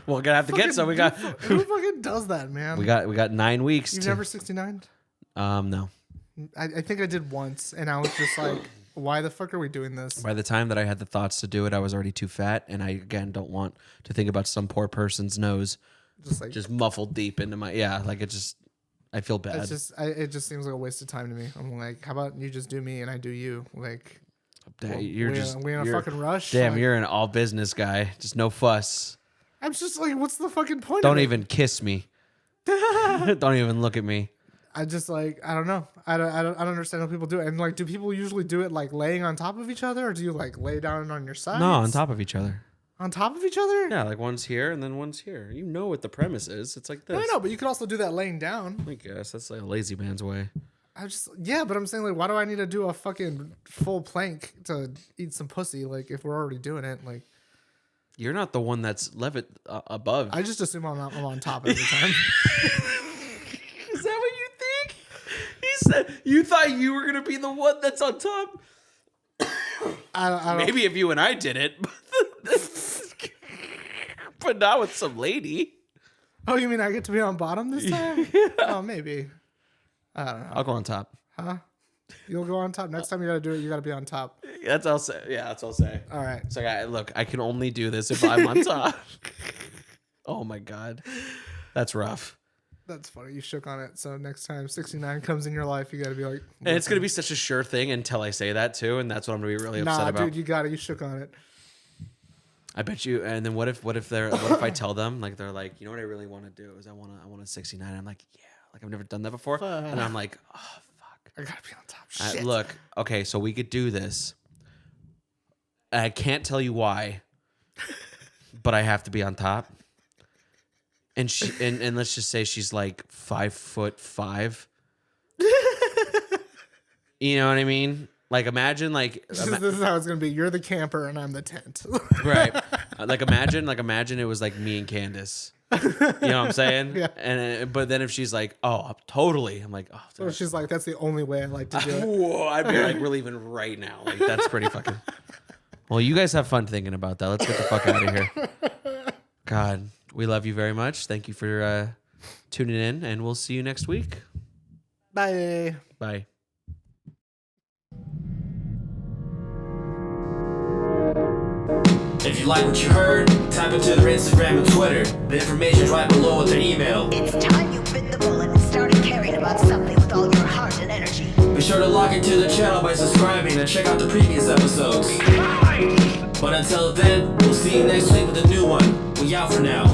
We're gonna have to get some. We got
Who fucking does that, man?
we got 9 weeks.
You've
to,
never 69'd?
No.
I think I did once, and I was just like, why the fuck are we doing this?
By the time that I had the thoughts to do it, I was already too fat, and I again don't want to think about some poor person's nose just muffled deep into my like it just. I feel bad.
It just seems like a waste of time to me. I'm like, how about you just do me and I do you? Like,
You're
we in a fucking rush.
Damn,
like,
you're an all business guy. Just no fuss.
I'm just like, what's the fucking point?
Don't
of
even kiss me. Don't even look at me.
I just like, I don't know. I don't understand how people do it. And like, do people usually do it like laying on top of each other, or do you like lay down on your sides?
No, on top of each other.
On top of each other?
Yeah, like one's here and then one's here. You know what the premise is. It's like this.
I know, but you could also do that laying down.
I guess that's like a lazy man's way.
But I'm saying like, why do I need to do a fucking full plank to eat some pussy? Like, if we're already doing it, like.
You're not the one that's above.
I just assume I'm on top every time.
Is that what you think? He said you thought you were gonna be the one that's on top.
I don't.
Maybe if you and I did it, but not with some lady.
Oh, you mean I get to be on bottom this time? Oh, maybe. I don't know.
I'll go on top.
Huh? You'll go on top. Next time you got to do it, you got to be on top.
That's all I'll say. Yeah, that's all I'll say.
All right.
It's like, look, I can only do this if I'm on top. Oh my God. That's rough.
That's funny. You shook on it. So next time 69 comes in your life, you got to be like.
And it's going to be such a sure thing until I say that too. And that's what I'm going to be really upset about.
Dude, you got it. You shook on it.
I bet you. And then what if I tell them, like, they're like, you know what I really want to do is I want a 69. I'm like, yeah, like I've never done that before. And I'm like, oh, fuck.
I got to be on top. Shit.
Look, okay, so we could do this. I can't tell you why, but I have to be on top. And she and let's just say she's like 5'5". You know what I mean? Like imagine like
this is how it's gonna be. You're the camper and I'm the tent.
right. Like imagine it was like me and Candace. You know what I'm saying?
Yeah.
And but then if she's like, oh, totally, I'm like, oh.
So she's like, that's the only way I like to do it.
Whoa, I'd be like, we're leaving right now. Like that's pretty fucking. Well, you guys have fun thinking about that. Let's get the fuck out of here. God, we love you very much. Thank you for tuning in, and we'll see you next week.
Bye.
Bye.
If you like what you heard, type into their Instagram and Twitter. The information's right below with their email.
It's time you bit the bullet and started caring about something with all your heart and energy.
Be sure to log into the channel by subscribing and check out the previous episodes. But until then, we'll see you next week with a new one. We out for now.